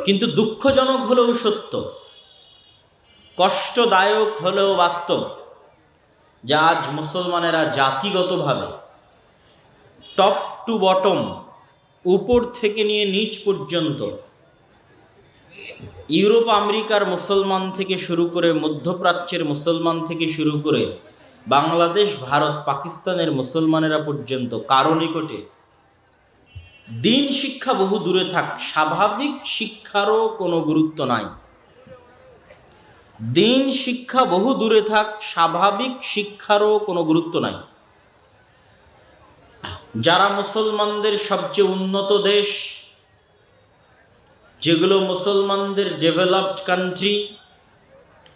কিন্তু দুঃখজনক হলেও সত্য, কষ্টদায়ক হলেও বাস্তব, যে আজ মুসলমানেরা জাতিগতভাবে টপ টু বটম, উপর থেকে নিয়ে নিচ পর্যন্ত, ইউরোপ আমেরিকার মুসলমান থেকে শুরু করে, মধ্যপ্রাচ্যের মুসলমান থেকে শুরু করে, বাংলাদেশ, ভারত, পাকিস্তানের মুসলমানেরা পর্যন্ত কারো নিকটে দিন শিক্ষা বহু দূরে থাক, স্বাভাবিক শিক্ষারও কোনো গুরুত্ব নাই। দিন শিক্ষা বহু দূরে থাক, স্বাভাবিক শিক্ষারও কোনো গুরুত্ব নাই। যারা মুসলমানদের সবচেয়ে উন্নত দেশ, যেগুলো মুসলমানদের ডেভেলপড কান্ট্রি,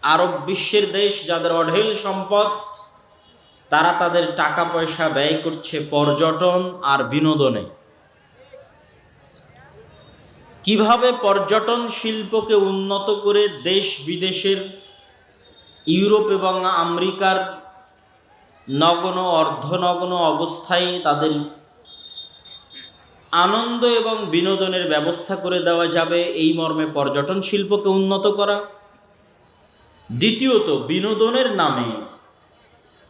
আরব বিশ্বের দেশ, যাদের অঢেল সম্পদ, তারা তাদের টাকা পয়সা ব্যয় করছে পর্যটন আর বিনোদনে। কিভাবে পর্যটন শিল্পকে উন্নত করে দেশ বিদেশের, ইউরোপ এবং আমেরিকার নগ্ন অর্ধনগ্ন অবস্থায় তাদের আনন্দ এবং বিনোদনের ব্যবস্থা করে দেওয়া যাবে, এই মর্মে পর্যটন শিল্পকে উন্নত করা। দ্বিতীয়ত, বিনোদনের নামে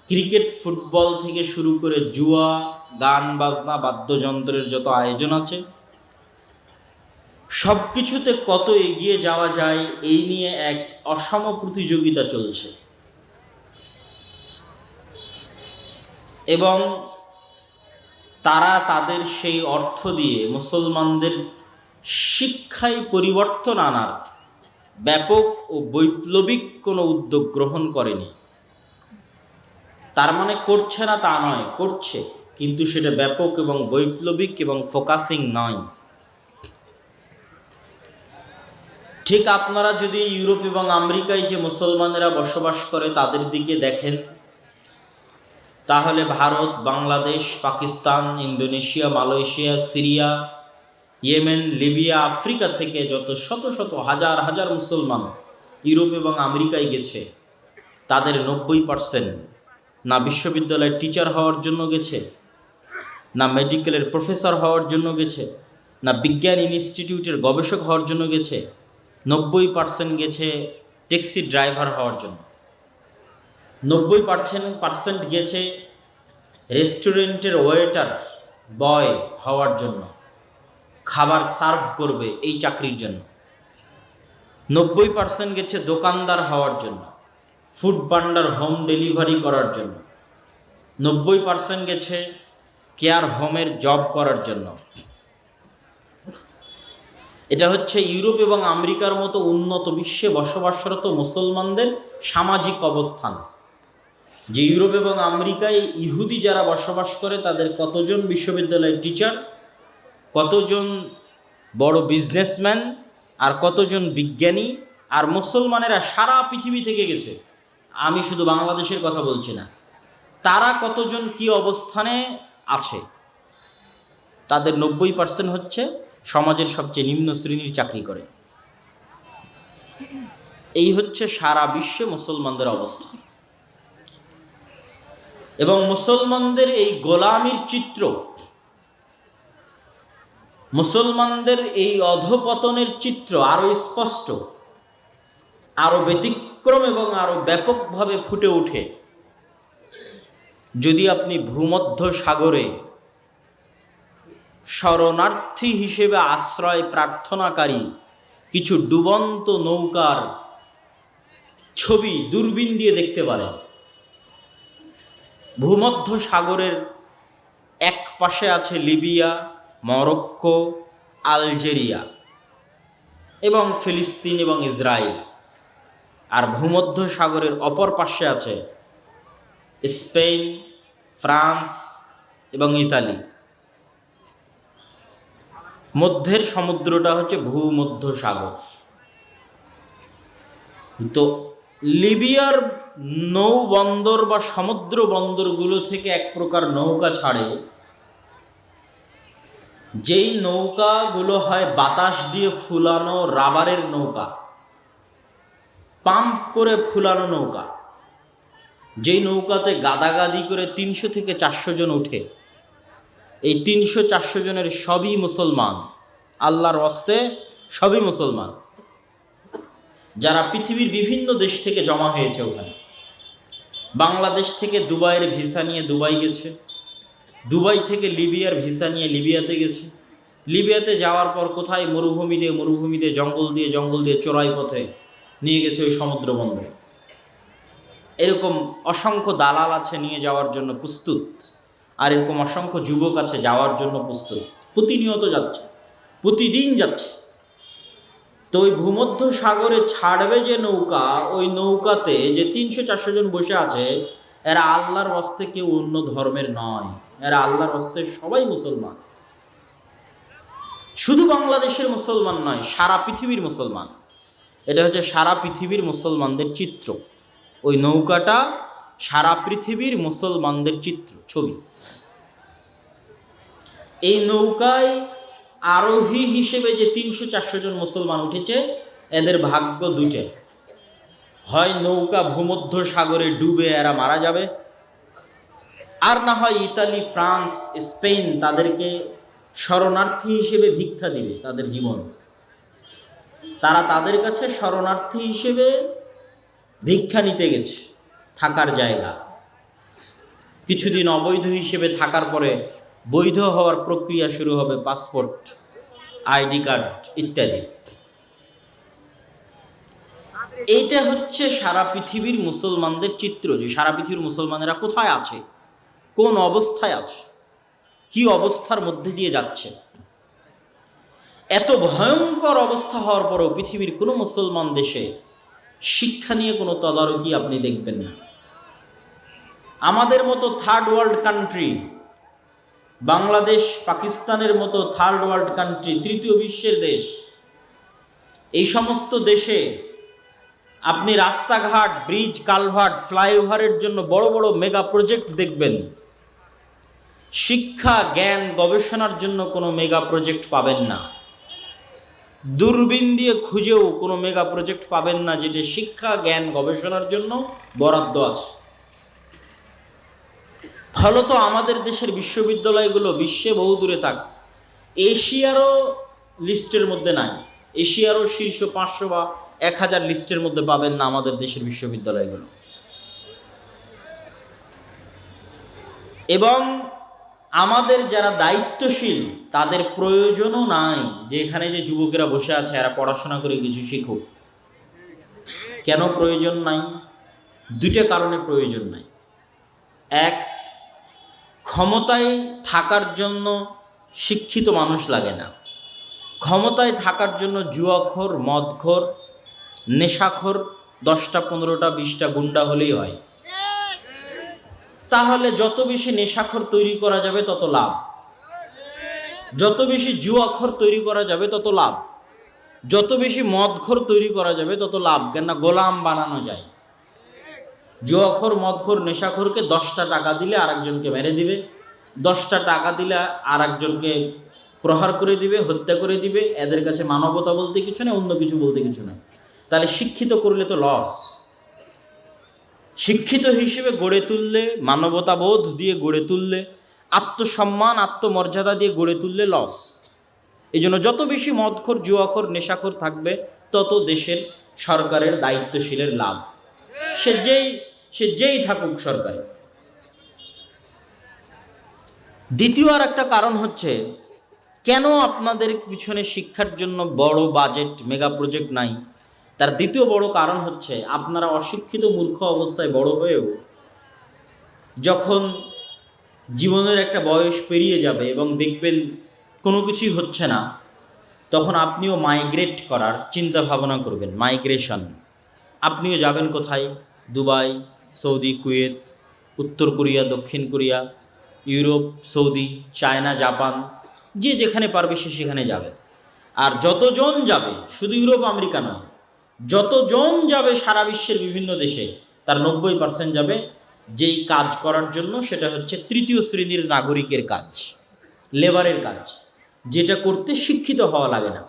ক্রিকেট, ফুটবল থেকে শুরু করে জুয়া, গান বাজনা, বাদ্যযন্ত্রের যত আয়োজন আছে, সব কিছুতে কত এগিয়ে যাওয়া যায় এই নিয়ে এক অসম প্রতিযোগিতা চলছে। এবং তারা তাদের সেই অর্থ দিয়ে মুসলমানদের শিক্ষায় পরিবর্তন আনার ব্যাপক ও বৈপ্লবিক কোনো উদ্যোগ গ্রহণ করেনি। তার মানে করছে না তা নয়, করছে, কিন্তু সেটা ব্যাপক এবং বৈপ্লবিক এবং ফোকাসিং নয়। ঠিক আপনারা যদি ইউরোপ এবং আমেরিকায় যে মুসলমানেরা বসবাস করে তাদের দিকে দেখেন, তাহলে Bharat, Bangladesh, Pakistan, Indonesia, Malaysia, Syria, Yemen, Libya, Africa থেকে যত শত শত হাজার হাজার মুসলমান ইউরোপ এবং আমেরিকায় গেছে, তাদের 90% না বিশ্ববিদ্যালয়ের টিচার হওয়ার জন্য গেছে, না মেডিকেলের প্রফেসর হওয়ার জন্য গেছে, না বিজ্ঞান ইনস্টিটিউটের গবেষক হওয়ার জন্য গেছে। 90% গেছে ট্যাক্সি ড্রাইভার হওয়ার জন্য। 90% গেছে রেস্টুরেন্টের ওয়েটার, বয় হওয়ার জন্য, খাবার সার্ভ করবে এই চাকরির জন্য। 90% গেছে দোকানদার হওয়ার জন্য, ফুড পান্ডার, হোম ডেলিভারি করার জন্য। 90% গেছে কেয়ার হোমের জব করার জন্য। এটা হচ্ছে ইউরোপ এবং আমেরিকার মতো উন্নত বিশ্বে বসবাসরত মুসলমানদের সামাজিক অবস্থান। যে ইউরোপ এবং আমেরিকায় ইহুদি যারা বসবাস করে তাদের কতজন বিশ্ববিদ্যালয়ের টিচার, কতজন বড় বিজনেসম্যান, আর কতজন বিজ্ঞানী, আর মুসলমানেরা সারা পৃথিবী থেকে গেছে, আমি শুধু বাংলাদেশের কথা বলছি না, তারা কতজন কি অবস্থানে আছে। তাদের 90% হচ্ছে সমাজের সবচেয়ে নিম্ন শ্রেণীর চাকরি করে। এই হচ্ছে সারা বিশ্বে মুসলমানদের অবস্থা। এবং মুসলমানদের এই গোলামির চিত্র, মুসলমানদের এই অধপতনের চিত্র আরো স্পষ্ট, আরো ব্যতিক্রম এবং আরো ব্যাপকভাবে ফুটে ওঠে যদি আপনি ভূমধ্য সাগরে শরণার্থী হিসেবে আশ্রয় প্রার্থনাকারী কিছু ডুবন্ত নৌকার ছবি দূরবীন দিয়ে দেখতে পারেন। ভূমধ্য সাগরের এক পাশে আছে লিবিয়া, মরক্কো, আলজেরিয়া এবং ফিলিস্তিন এবং ইসরায়েল, আর ভূমধ্য সাগরের অপর পাশে আছে স্পেন, ফ্রান্স এবং ইতালি। মধ্যের সমুদ্রটা হচ্ছে ভূমধ্য সাগর। তো লিবিয়ার নৌ বন্দর বা সমুদ্র বন্দরগুলো থেকে এক প্রকার নৌকা ছাড়ে, যেই নৌকাগুলো হয় বাতাস দিয়ে ফুলানো রাবারের নৌকা, পাম্প করে ফুলানো নৌকা, যেই নৌকাতে গাদাগাদি করে 300 থেকে 400 জন ওঠে। এই 300-400 জনের সবই মুসলমান, আল্লাহর হস্তে সবই মুসলমান, যারা পৃথিবীর বিভিন্ন দেশ থেকে জমা হয়েছে ওখানে। বাংলাদেশ থেকে দুবাইয়ের ভিসা নিয়ে দুবাই গেছে, দুবাই থেকে লিবিয়ার ভিসা নিয়ে লিবিয়াতে গেছে, লিবিয়াতে যাওয়ার পর কোথায় মরুভূমি দিয়ে জঙ্গল দিয়ে চোরাই পথে নিয়ে গেছে ওই সমুদ্র বন্দরে। এরকম অসংখ্য দালাল আছে নিয়ে যাওয়ার জন্য প্রস্তুত, আর এরকম অসংখ্য যুবক আছে যাওয়ার জন্য প্রস্তুত, প্রতিনিয়ত যাচ্ছে, প্রতিদিন যাচ্ছে। তো ওই ভূমধ্য সাগরে ছাড়বে যে নৌকা, ওই নৌকাতে যে 300-400 জন বসে আছে, এরা আল্লাহর ওয়াস্তে কেউ অন্য ধর্মের নয়, এরা আল্লাহর ওয়াস্তে সবাই মুসলমান। শুধু বাংলাদেশের মুসলমান নয়, সারা পৃথিবীর মুসলমান। এটা হচ্ছে সারা পৃথিবীর মুসলমানদের চিত্র। ওই নৌকাটা সারা পৃথিবীর মুসলমানদের চিত্র, ছবি। এই নৌকায় আরোহী হিসেবে যে 300-400 জন মুসলমান উঠেছে, এদের ভাগ্য দুটে, হয় নৌকা ভূমধ্য সাগরে ডুবে এরা মারা যাবে, আর না হয় ইতালি, ফ্রান্স, স্পেন তাদেরকে শরণার্থী হিসেবে ভিক্ষা দিবে তাদের জীবন। তারা তাদের কাছে শরণার্থী হিসেবে ভিক্ষা নিতে গেছে, থাকার জায়গা। কিছুদিন অবৈধ হিসেবে থাকার পরে বৈধ হওয়ার প্রক্রিয়া শুরু হবে, পাসপোর্ট, আইডি কার্ড ইত্যাদি। এইটা হচ্ছে সারা পৃথিবীর মুসলমানদের চিত্র, যে সারা পৃথিবীর মুসলমানেরা কোথায় আছে, কোন অবস্থায় আছে, কি অবস্থার মধ্যে দিয়ে যাচ্ছে। এত ভয়ঙ্কর অবস্থা হওয়ার পরেও পৃথিবীর কোনো মুসলমান দেশে শিক্ষা নিয়ে কোনো তদারকি আপনি দেখবেন না। আমাদের মতো থার্ড ওয়ার্ল্ড কান্ট্রি, বাংলাদেশ, পাকিস্তানের মতো থার্ড ওয়ার্ল্ড কান্ট্রি, তৃতীয় বিশ্বের দেশ, এই সমস্ত দেশে আপনি রাস্তাঘাট, ব্রিজ, কালভার্ট, ফ্লাইওভারের জন্য বড় বড় মেগা প্রজেক্ট দেখবেন। শিক্ষা, জ্ঞান, গবেষণার জন্য কোনো মেগা প্রজেক্ট পাবেন না। দূরবীন দিয়ে খুঁজেও কোনো মেগা প্রজেক্ট পাবেন না যেটা শিক্ষা, জ্ঞান, গবেষণার জন্য বরাদ্দ আছে। ফলত আমাদের দেশের বিশ্ববিদ্যালয়গুলো বিশ্বে বহু দূরে থাক, এশিয়ারও লিস্টের মধ্যে নাই, এশিয়ারও শীর্ষ 500 বা 1000 লিস্টের মধ্যে পাবেন না আমাদের দেশের বিশ্ববিদ্যালয়গুলো। এবং আমাদের যারা দায়িত্বশীল তাদের প্রয়োজনও নাই যে এখানে যে যুবকেরা বসে আছে এরা পড়াশোনা করে কিছু শিখুক। কেন প্রয়োজন নাই? দুইটা কারণে প্রয়োজন নাই। এক, ক্ষমতায় থাকার জন্য শিক্ষিত মানুষ লাগে না। ক্ষমতায় থাকার জন্য জুয়াখোর, মদখোর, নেশাখোর 10টা 15টা 20টা গুন্ডা হলেই হয়। তাহলে যত বেশি নেশাখোর তৈরি করা যাবে তত লাভ, যত বেশি জুয়াখোর তৈরি করা যাবে তত লাভ, যত বেশি মদখোর তৈরি করা যাবে তত লাভ। কেন না, গোলাম বানানো যায়। জুয়াখোর, মদখোর, নেশাখোরকে 10টা টাকা দিলে আরেকজনকে মেরে দিবে, 10টা টাকা দিলে আরেকজনকে প্রহার করে দিবে, হত্যা করে দিবে। এদের কাছে মানবতা বলতে কিছু নেই, অন্য কিছু বলতে কিছু নেই। তাহলে শিক্ষিত করলে তো লস। শিক্ষিত হিসেবে গড়ে তুললে, মানবতাবোধ দিয়ে গড়ে তুললে, আত্মসম্মান, আত্মমর্যাদা দিয়ে গড়ে তুললে লস। এই জন্য যত বেশি মদখোর, জুয়াখোর, নেশাখোর থাকবে তত দেশের সরকারের দায়িত্বশীলের লাভ, সে যেই থাকুক সরকারে। দ্বিতীয় আর একটা কারণ হচ্ছে, কেন আপনাদের পিছনে শিক্ষার জন্য বড় বাজেট, মেগা প্রজেক্ট নাই? তার দ্বিতীয় বড় কারণ হচ্ছে, আপনারা অশিক্ষিত মূর্খ অবস্থায় বড় হয়েও যখন জীবনের একটা বয়স পেরিয়ে যাবে এবং দেখবেন কোনো কিছুই হচ্ছে না, তখন আপনিও মাইগ্রেট করার চিন্তা ভাবনা করবেন। মাইগ্রেশন, আপনিও যাবেন কোথায়? দুবাই, সৌদি, কুয়েত, উত্তর কোরিয়া, দক্ষিণ Korea, Europe, Saudi, China, Japan, যে যেখানে পারবে সে সেখানে যাবে। আর যতজন যাবে, শুধু ইউরোপ আমেরিকা নয়, যতজন যাবে সারা বিশ্বের বিভিন্ন দেশে, তার 90% যাবে যেই কাজ করার জন্য, সেটা হচ্ছে তৃতীয় শ্রেণীর নাগরিকের কাজ, লেবারের কাজ, যেটা করতে শিক্ষিত হওয়া লাগে না।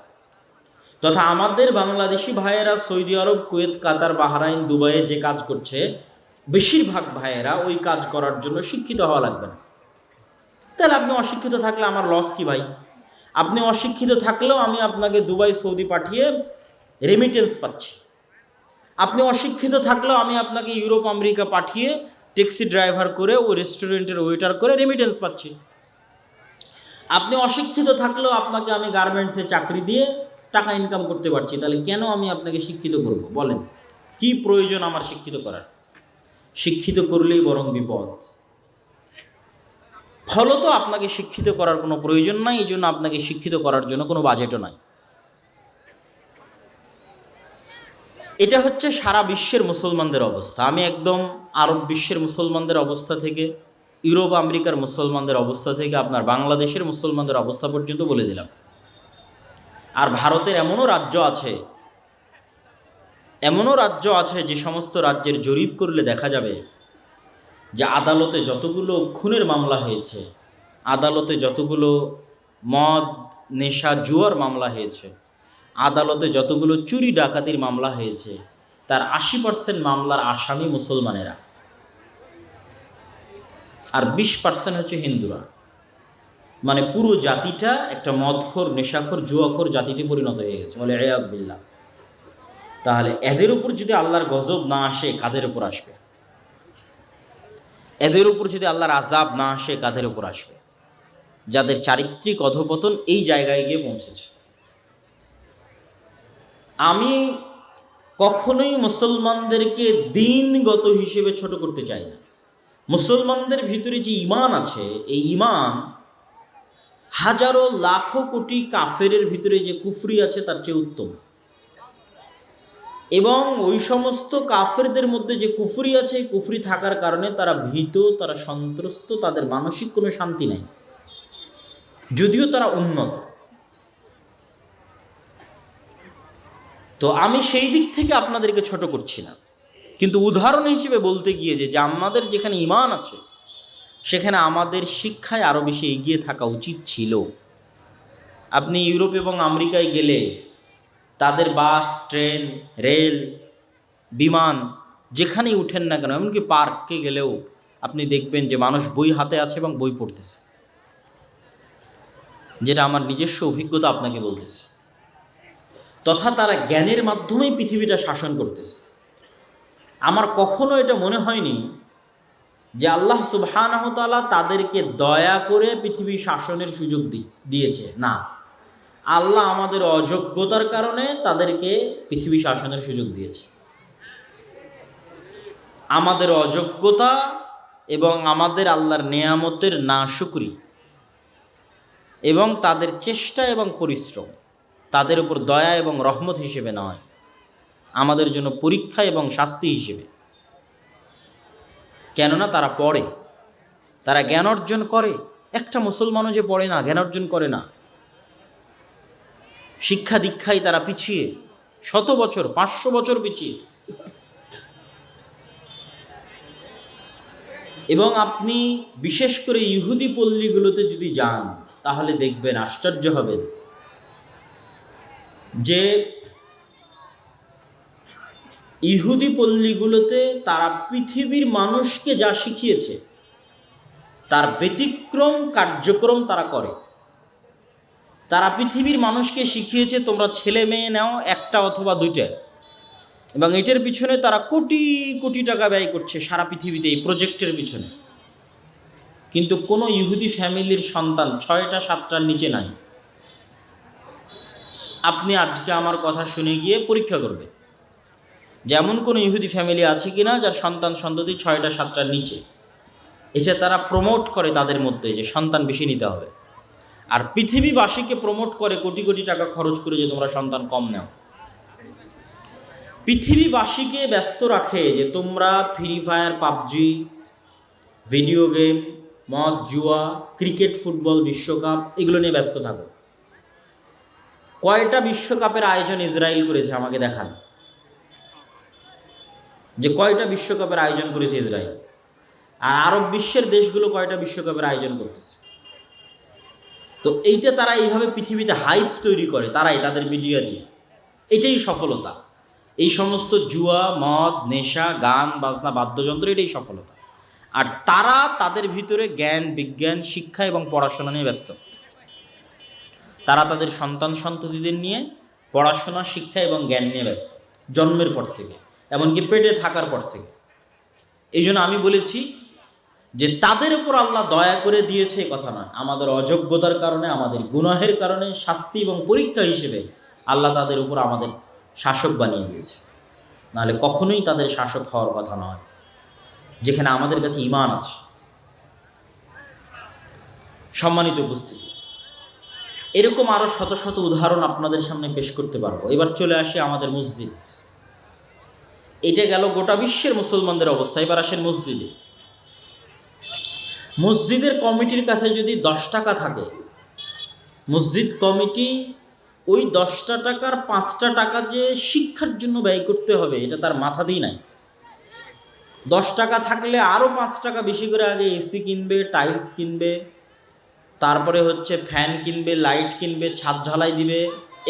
তথা আমাদের বাংলাদেশি ভাইয়েরা সৌদি আরব, কুয়েত, কাতার, বাহরাইন, দুবাইয়ে যে কাজ করছে, বেশিরভাগ ভাইয়েরা ওই কাজ করার জন্য শিক্ষিত হওয়া লাগবে না। তাহলে আপনি অশিক্ষিত থাকলে আমার লস কি ভাই? আপনি অশিক্ষিত থাকলেও আমি আপনাকে দুবাই সৌদি পাঠিয়ে রেমিটেন্স পাচ্ছি। আপনি অশিক্ষিত থাকলেও আমি আপনাকে ইউরোপ আমেরিকা পাঠিয়ে ট্যাক্সি ড্রাইভার করে ও রেস্টুরেন্টের ওয়েটার করে রেমিটেন্স পাচ্ছি। আপনি অশিক্ষিত থাকলেও আপনাকে আমি গার্মেন্টসে চাকরি দিয়ে টাকা ইনকাম করতে পারছি। তাহলে কেন আমি আপনাকে শিক্ষিত করব? বলেন, কি প্রয়োজন আমার শিক্ষিত করার? শিক্ষিত করলেই বরং বিপদ। ফলত আপনাকে শিক্ষিত করার কোনো প্রয়োজন নাই, এই জন্য আপনাকে শিক্ষিত করার জন্য কোনো বাজেটও নাই। এটা হচ্ছে সারা বিশ্বের মুসলমানদের অবস্থা। আমি একদম আরব বিশ্বের মুসলমানদের অবস্থা থেকে, ইউরোপ আমেরিকার মুসলমানদের অবস্থা থেকে আপনার বাংলাদেশের মুসলমানদের অবস্থা পর্যন্ত বলে দিলাম। আর ভারতের এমনও রাজ্য আছে যে সমস্ত রাজ্যের জরিপ করলে দেখা যাবে যে আদালতে যতগুলো খুনের মামলা হয়েছে, আদালতে যতগুলো মদ নেশা জুয়ার মামলা হয়েছে, আদালতে যতগুলো চুরি ডাকাতির মামলা হয়েছে, তার 80% মামলার আসামি মুসলমানেরা, আর 20% হচ্ছে হিন্দুরা। মানে পুরো জাতিটা একটা মদখোর, নেশাখোর, জুয়াখোর জাতিতে পরিণত হয়ে গেছে, বলে এয়াজ বিল্লাহ। তাহলে এদের উপর যদি আল্লাহর গজব না আসে, কাদের উপর আসবে? এদের উপর যদি আল্লাহর আযাব না আসে, কাদের উপর আসবে? যাদের চারিত্রিক অধপতন এই জায়গায় গিয়ে পৌঁছেছে। আমি কখনোই মুসলমানদেরকে দিনগত হিসেবে ছোট করতে চাই না। মুসলমানদের ভিতরে যে ঈমান আছে, এই ঈমান হাজারো লাখো কোটি কাফেরের ভিতরে যে কুফরি আছে তার চেয়ে উত্তম। এবং ওই সমস্ত কাফেরদের মধ্যে যে কুফরি আছে, এই কুফরি থাকার কারণে তারা ভীত, তারা সন্ত্রস্ত, তাদের মানসিক কোনো শান্তি নাই, যদিও তারা উন্নত। তো আমি সেই দিক থেকে আপনাদেরকে ছোট করছি না, কিন্তু উদাহরণ হিসেবে বলতে গিয়ে যে আমাদের যেখানে ঈমান আছে সেখানে আমাদের শিক্ষায় আরও বেশি এগিয়ে থাকা উচিত ছিল। আপনি ইউরোপ এবং আমেরিকায় গেলে তাদের বাস, ট্রেন, রেল, বিমান যেখানেই উঠেন না কেন, এমনকি পার্কে গেলেও আপনি দেখবেন যে মানুষ বই হাতে আছে এবং বই পড়তেছে। যেটা আমার নিজস্ব অভিজ্ঞতা আপনাকে বলতেছে। তথা তারা জ্ঞানের মাধ্যমেই পৃথিবীটা শাসন করতেছে। আমার কখনো এটা মনে হয়নি যে আল্লাহ সুবহানাহু ওয়া তাআলা তাদেরকে দয়া করে পৃথিবী শাসনের সুযোগ দিয়েছে। না, আল্লাহ আমাদের অযোগ্যতার কারণে তাদেরকে পৃথিবী শাসনের সুযোগ দিয়েছে। আমাদের অযোগ্যতা এবং আমাদের আল্লাহর নেয়ামতের নাশুকরি এবং তাদের চেষ্টা এবং পরিশ্রম তাদের উপর দয়া এবং রহমত হিসেবে নয়, আমাদের জন্য পরীক্ষা এবং শাস্তি হিসেবে। কেননা তারা পড়ে, তারা জ্ঞান অর্জন করে। একটা মুসলমানও যে পড়ে না, জ্ঞান অর্জন করে না। শিক্ষা দীক্ষায় তারা পিছিয়ে, 100 বছর 500 বছর পিছিয়ে। এবং আপনি বিশেষ করে ইহুদি পল্লীগুলোতে যদি যান তাহলে দেখবেন, আশ্চর্য হবেন যে ইহুদি পল্লীগুলোতে তারা পৃথিবীর মানুষকে যা শিখিয়েছে তার ব্যতিক্রম কার্যক্রম তারা করে। তারা পৃথিবীর মানুষকে শিখিয়েছে তোমরা ছেলে মেয়ে নাও, একটা অথবা দুইটা, এবং এটার পিছনে তারা কোটি কোটি টাকা ব্যয় করছে সারা পৃথিবীতে এই প্রজেক্টের পিছনে। কিন্তু কোনো ইহুদি ফ্যামিলির সন্তান 6টা 7টার নিচে নাই। আপনি আজকে আমার কথা শুনে গিয়ে পরীক্ষা করবেন যেমন কোনো ইহুদি ফ্যামিলি আছে কিনা যার সন্তান সন্ততি 6টা 7টার নিচে। এটা তারা প্রমোট করে তাদের মধ্যে যে সন্তান বেশি নিতে হবে, আর পৃথিবীবাসীকে প্রমোট করে কোটি কোটি টাকা খরচ করে যে তোমরা সন্তান কম নাও। পৃথিবীবাসীকে ব্যস্ত রাখে যে তোমরা free fire, PUBG, video game, মদ, জুয়া, ক্রিকেট, ফুটবল, বিশ্বকাপ এগুলো নিয়ে ব্যস্ত থাকো। কয়টা বিশ্বকাপের আয়োজন ইসরায়েল করেছে আমাকে দেখান, যে কয়টা বিশ্বকাপের আয়োজন করেছে ইসরায়েল। আর আরব বিশ্বের দেশগুলো কয়টা বিশ্বকাপের আয়োজন করতেছে। তো এইটা তারা এইভাবে পৃথিবীতে হাইপ তৈরি করে, তারাই তাদের মিডিয়া দিয়ে। এটাই সফলতা। এই সমস্ত জুয়া, মদ, নেশা, গান বাজনা, বাদ্যযন্ত্র, এটাই সফলতা। আর তারা তাদের ভিতরে জ্ঞান, বিজ্ঞান, শিক্ষা এবং পড়াশোনা নিয়ে ব্যস্ত। তারা তাদের সন্তান সন্ততিদের নিয়ে পড়াশোনা, শিক্ষা এবং জ্ঞান নিয়ে ব্যস্ত, জন্মের পর থেকে, এমনকি পেটে থাকার পর থেকে। এই জন্য আমি বলেছি যে তাদের উপর আল্লাহ দয়া করে দিয়েছে এ কথা নয়, আমাদের অযোগ্যতার কারণে, আমাদের গুনাহের কারণে শাস্তি এবং পরীক্ষা হিসেবে আল্লাহ তাদের উপর আমাদের শাসক বানিয়ে দিয়েছে। নাহলে কখনোই তাদের শাসক হওয়ার কথা নয়, যেখানে আমাদের কাছে ঈমান আছে। সম্মানিত উপস্থিতি, এরকম আরো শত শত উদাহরণ আপনাদের সামনে পেশ করতে পারবো। এবার চলে আসি আমাদের মসজিদ। এটা গেল গোটা বিশ্বের মুসলমানদের অবস্থা। এবার আসেন মসজিদে। মসজিদের কমিটির কাছে যদি 10 টাকা থাকে, মসজিদ কমিটি ওই 10টা টাকার 5টা টাকা যে শিক্ষার জন্য ব্যয় করতে হবে এটা তার মাথাতেই নাই। 10 টাকা থাকলে আরও 5 টাকা বেশি করে আগে এসি কিনবে, টাইলস কিনবে, তারপরে হচ্ছে ফ্যান কিনবে, লাইট কিনবে, ছাদ ঢালাই দিবে,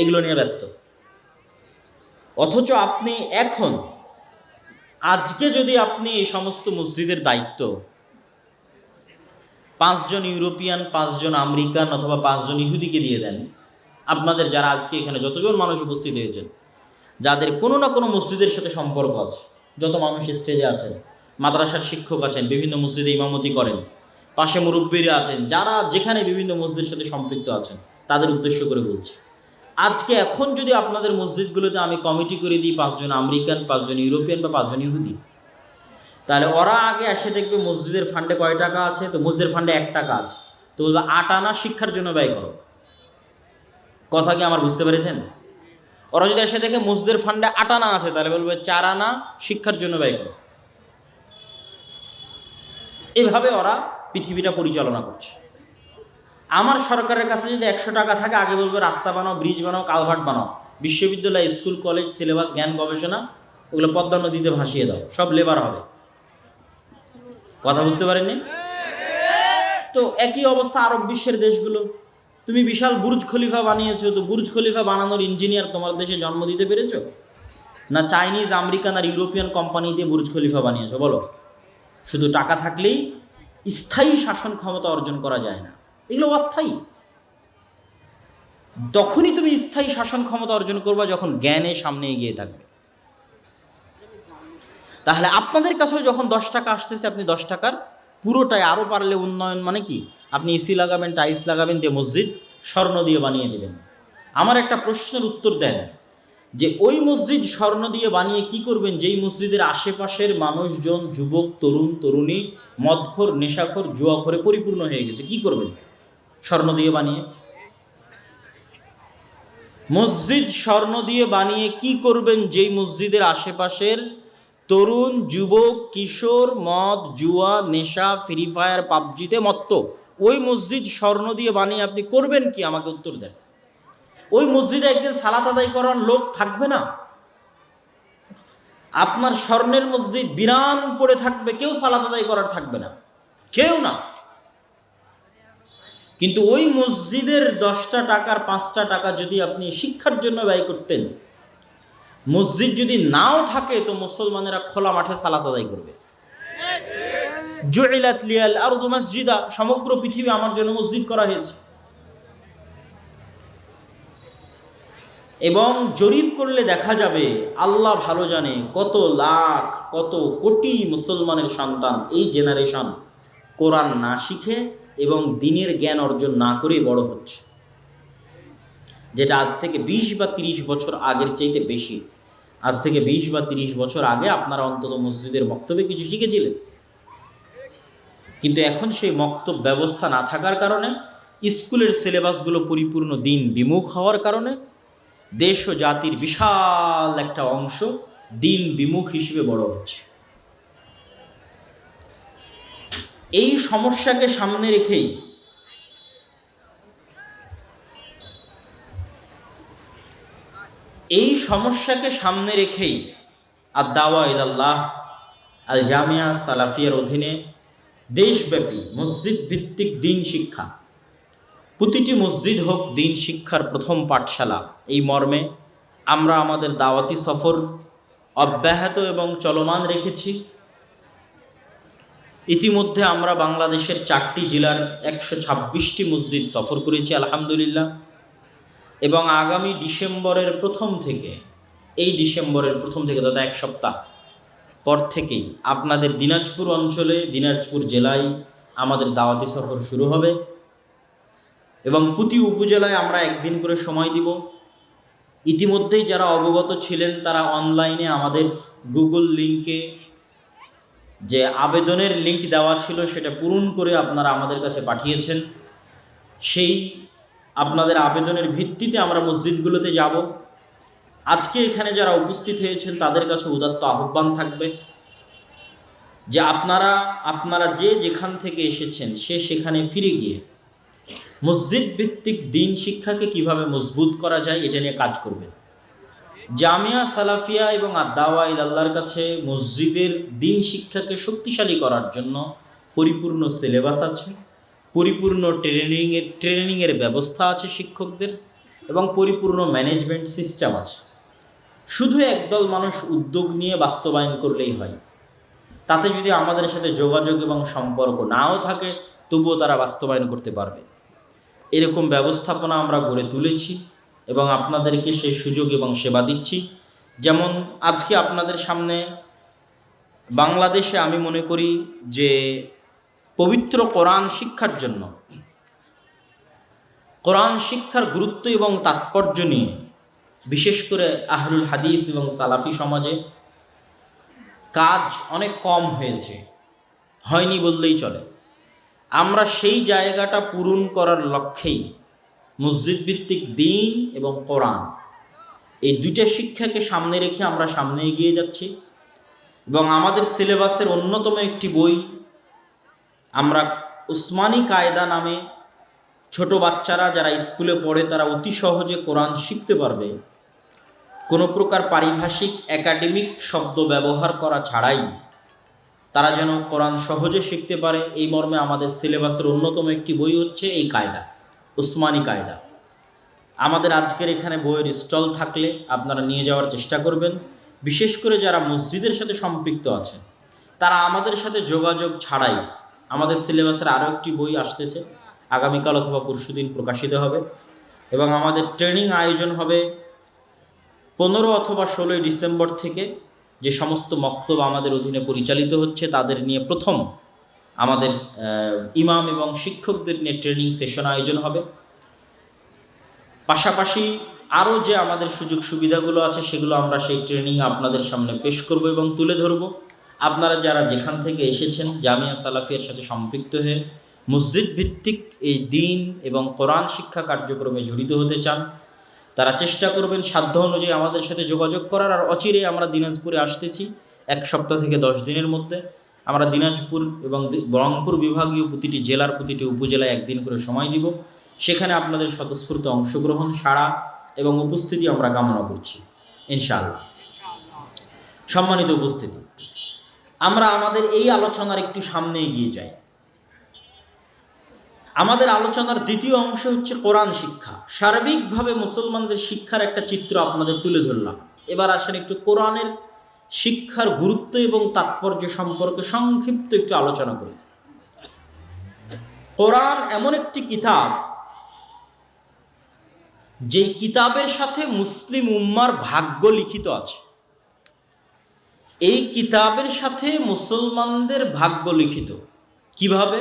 এগুলো নিয়ে ব্যস্ত। অথচ আপনি আজকে যদি আপনি এই সমস্ত মসজিদের দায়িত্ব 5 জন ইউরোপিয়ান, 5 জন আমেরিকান অথবা 5 জন ইহুদিকে দিয়ে দেন, আপনাদের যারা আজকে এখানে যতজন মানুষ উপস্থিত হয়েছেন, যাদের কোনো না কোনো মসজিদের সাথে সম্পর্ক আছে, যত মানুষ স্টেজে আছেন, মাদ্রাসার শিক্ষক আছেন, বিভিন্ন মসজিদে ইমামতি করেন, পাশে মুরব্বীরা আছেন, যারা যেখানে বিভিন্ন মসজিদের সাথে সম্পৃক্ত আছেন, তাদের উদ্দেশ্য করে বলছি, আজকে এখন যদি আপনাদের মসজিদগুলোতে আমি কমিটি করে দিই 5 জন আমেরিকান, 5 জন ইউরোপিয়ান বা 5 জন ইহুদি, তাহলে ওরা আগে এসে দেখবে মসজিদের ফান্ডে কয় টাকা আছে, তো মসজিদের ফান্ডে 1 টাকা আছে, তো বলবে 8 আনা শিক্ষার জন্য ব্যয় করো। কথা কি আমার বুঝতে পেরেছেন? ওরা যদি এসে দেখে মসজিদের ফান্ডে 8 আনা আছে, তাহলে বলবে 4 আনা শিক্ষার জন্য ব্যয় করো। এভাবে ওরা পৃথিবীটা পরিচালনা করছে। আমার সরকারের কাছে যদি 100 টাকা থাকে, আগে বলবে রাস্তা বানাও, ব্রিজ বানাও, কালভার্ট বানাও, বিশ্ববিদ্যালয়, স্কুল, কলেজ, সিলেবাস, জ্ঞান গবেষণা, ওগুলো পদ্মা নদীতে ভাসিয়ে দাও, সব লেবার হবে। কথা বুঝতে পারেননি? তো একই অবস্থা আরব বিশ্বের দেশগুলো। তুমি বিশাল বুর্জ খলিফা বানিয়েছো, তো বুর্জ খলিফা বানানোর ইঞ্জিনিয়ার তোমার দেশে জন্ম দিতে পেরেছো? না চাইনিজ, আমেরিকান আর ইউরোপিয়ান কোম্পানি দিয়ে বুর্জ খলিফা বানিয়েছো? বলো। শুধু টাকা থাকলেই স্থায়ী শাসন ক্ষমতা অর্জন করা যায় না, এগুলো অস্থায়ী। তখনই তুমি স্থায়ী শাসন ক্ষমতা অর্জন করবা যখন জ্ঞানের সামনে এগিয়ে থাকবে। তাহলে আপনাদের কাছেও যখন 10 টাকা আসতেছে, আপনি 10 টাকার পুরোটাই, আরও পারলে উন্নয়ন মানে কি, আপনি এসি লাগাবেন, টাইলস লাগাবেন, দিয়ে মসজিদ স্বর্ণ দিয়ে বানিয়ে দেবেন। আমার একটা প্রশ্নের উত্তর দেন যে ওই মসজিদ স্বর্ণ দিয়ে বানিয়ে কি করবেন যেই মসজিদের আশেপাশের মানুষজন, যুবক, তরুণ, তরুণী মদখোর, নেশাখোর, জুয়াখোরে পরিপূর্ণ হয়ে গেছে? কি করবেন স্বর্ণ দিয়ে বানিয়ে? মসজিদ স্বর্ণ দিয়ে বানিয়ে কি করবেন যেই মসজিদের আশেপাশের তরুণ, যুবক, কিশোর মদ, জুয়া, নেশা, ফ্রি ফায়ার, পাবজিতে মত্ত? ওই মসজিদ স্বর্ণ দিয়ে বানিয়ে আপনি করবেন কি? আমাকে উত্তর দেন। ওই মসজিদে একদিন সালাত আদায় করার লোক থাকবে না। আপনার স্বর্ণের মসজিদ বিরান পড়ে থাকবে, কেউ সালাত আদায় করার থাকবে না, কেউ না। কিন্তু ওই মসজিদের 10টা টাকার 5টা টাকা যদি আপনি শিক্ষার জন্য ব্যয় করতেন, মসজিদ যদি নাও থাকে তো মুসলমানেরা খোলা মাঠে সালাত আদায় করবে। জুইলাত লিয়াল আরদু মাসজিদা, সমগ্র পৃথিবী আমার জন্য মসজিদ করা হয়েছে। এবং জরিপ করলে দেখা যাবে, আল্লাহ ভালো জানে, কত লাখ, কত কোটি মুসলমানের সন্তান এই জেনারেশন কোরআন না শিখে এবং দ্বীনের জ্ঞান অর্জন না করে বড় হচ্ছে, যেটা আজ থেকে 20 বা 30 বছর আগের চাইতে বেশি। আজ থেকে 20 বা 30 বছর আগে আপনারা অন্তত মসজিদের মক্তবে কিছু শিখেছিলেন, কিন্তু এখন সেই মক্তব ব্যবস্থা না থাকার কারণে, স্কুলের সিলেবাসগুলো পরিপূর্ণ দিন বিমুখ হওয়ার কারণে দেশ ও জাতির বিশাল একটা অংশ দিন বিমুখ হিসেবে বড় হচ্ছে। এই সমস্যাকে সামনে রেখেই আদ-দাওয়া ইলাল্লাহ আল জামিয়া সালাফিয়ার অধীনে দেশব্যাপী মসজিদ ভিত্তিক দিন শিক্ষা, প্রতিটি মসজিদ হোক দিন শিক্ষার প্রথম পাঠশালা, এই মর্মে আমরা আমাদের দাওয়াতি সফর অব্যাহত এবং চলমান রেখেছি। ইতিমধ্যে আমরা বাংলাদেশের 4টি জেলার 126টি মসজিদ সফর করেছি আলহামদুলিল্লাহ। এবং আগামী ডিসেম্বরের প্রথম থেকে, এই ডিসেম্বরের প্রথম থেকে তথা এক সপ্তাহ পর থেকেই আপনাদের দিনাজপুর অঞ্চলে, দিনাজপুর জেলায় আমাদের দাওয়াতি সফর শুরু হবে এবং প্রতি উপজেলায় আমরা একদিন করে সময় দিব। ইতিমধ্যেই যারা অবগত ছিলেন তারা অনলাইনে আমাদের গুগল লিঙ্কে যে আবেদনের লিঙ্ক দেওয়া ছিল সেটা পূরণ করে আপনারা আমাদের কাছে পাঠিয়েছেন। সেই আপনাদের আবেদনের ভিত্তিতে আমরা মসজিদগুলোতে যাব। আজকে এখানে যারা উপস্থিত হয়েছেন তাদের কাছে উদাত্ত আহ্বান থাকবে যে আপনারা যে যেখান থেকে এসেছেন সেখানে ফিরে গিয়ে মসজিদ ভিত্তিক দিন শিক্ষাকে কিভাবে মজবুত করা যায় এটা নিয়ে কাজ করবেন। জামিয়া সালাফিয়া এবং আদ-দাওয়া ইলাল্লাহর কাছে মসজিদের দিন শিক্ষাকে শক্তিশালী করার জন্য পরিপূর্ণ সিলেবাস আছে, পরিপূর্ণ ট্রেনিংয়ের ব্যবস্থা আছে শিক্ষকদের, এবং পরিপূর্ণ ম্যানেজমেন্ট সিস্টেম আছে। শুধু একদল মানুষ উদ্যোগ নিয়ে বাস্তবায়ন করলেই হয়। তাতে যদি আমাদের সাথে যোগাযোগ এবং সম্পর্ক নাও থাকে তবুও তারা বাস্তবায়ন করতে পারবে। এরকম ব্যবস্থাপনা আমরা গড়ে তুলেছি এবং আপনাদেরকে সেই সুযোগ এবং সেবা দিচ্ছি। যেমন আজকে আপনাদের সামনে বাংলাদেশে আমি মনে করি যে পবিত্র কোরআন শিক্ষার জন্য, কোরআন শিক্ষার গুরুত্ব এবং তাৎপর্য নিয়ে বিশেষ করে আহলুল হাদিস এবং সালাফি সমাজে কাজ অনেক কম হয়নি বললেই চলে। আমরা সেই জায়গাটা পূরণ করার লক্ষ্যেই মসজিদ ভিত্তিক দিন এবং কোরআন এই দুইটা শিক্ষাকে সামনে রেখে আমরা সামনে এগিয়ে যাচ্ছি। এবং আমাদের সিলেবাসের অন্যতম একটি বই আমরা উসমানী কায়দা নামে, ছোট বাচ্চারা যারা স্কুলে পড়ে তারা অতি সহজে কোরআন শিখতে পারবে, কোনো প্রকার পারিভাষিক একাডেমিক শব্দ ব্যবহার করা ছাড়াই তারা যেন কোরআন সহজে শিখতে পারে, এই মর্মে আমাদের সিলেবাসের অন্যতম একটি বই হচ্ছে এই কায়দা, উসমানী কায়দা। আমাদের আজকের এখানে বইয়ের স্টল থাকলে আপনারা নিয়ে যাওয়ার চেষ্টা করবেন। বিশেষ করে যারা মসজিদের সাথে সম্পৃক্ত আছেন তারা আমাদের সাথে যোগাযোগ ছাড়াই, আমাদের সিলেবাসের আরও একটি বই আসতেছে, আগামীকাল অথবা পরশুদিন প্রকাশিত হবে এবং আমাদের ট্রেনিং আয়োজন হবে 15 অথবা 16 ডিসেম্বর থেকে। যে সমস্ত মক্তব আমাদের অধীনে পরিচালিত হচ্ছে তাদের নিয়ে প্রথম আমাদের ইমাম এবং শিক্ষকদের নিয়ে ট্রেনিং সেশন আয়োজন হবে। পাশাপাশি আরও যে আমাদের সুযোগ সুবিধাগুলো আছে সেগুলো আমরা সেই ট্রেনিং আপনাদের সামনে পেশ করব এবং তুলে ধরব। আপনারা যারা যেখান থেকে এসেছেন জামিয়া সালাফিয়ার সাথে সম্পৃক্ত হয়ে মসজিদ ভিত্তিক এই দিন এবং কোরআন শিক্ষা কার্যক্রমে জড়িত হতে চান তারা চেষ্টা করবেন সাধ্য অনুযায়ী আমাদের সাথে যোগাযোগ করার। আর অচিরে আমরা দিনাজপুরে আসতেছি, 1 সপ্তাহ থেকে 10 দিনের মধ্যে আমরা দিনাজপুর এবং রংপুর বিভাগীয় প্রতিটি জেলার প্রতিটি উপজেলায় একদিন করে সময় দিব। সেখানে আপনাদের স্বতঃস্ফূর্ত অংশগ্রহণ, সাড়া এবং উপস্থিতি আমরা কামনা করছি ইনশাআল্লাহ। সম্মানিত উপস্থিতি, আমরা আমাদের এই আলোচনার একটু সামনে এগিয়ে যাই। আমাদের আলোচনার দ্বিতীয় অংশ হচ্ছে কোরআন শিক্ষা। সার্বিকভাবে মুসলমানদের শিক্ষার একটা চিত্র আপনাদের তুলে ধরলাম। এবার আসেন একটু কোরআনের শিক্ষার গুরুত্ব এবং তাৎপর্য সম্পর্কে সংক্ষিপ্ত একটু আলোচনা করি। কোরআন এমন একটি কিতাব যেই কিতাবের সাথে মুসলিম উম্মার ভাগ্য লিখিত আছে। এই কিতাবের সাথে মুসলমানদের ভাগ্য লিখিত কিভাবে?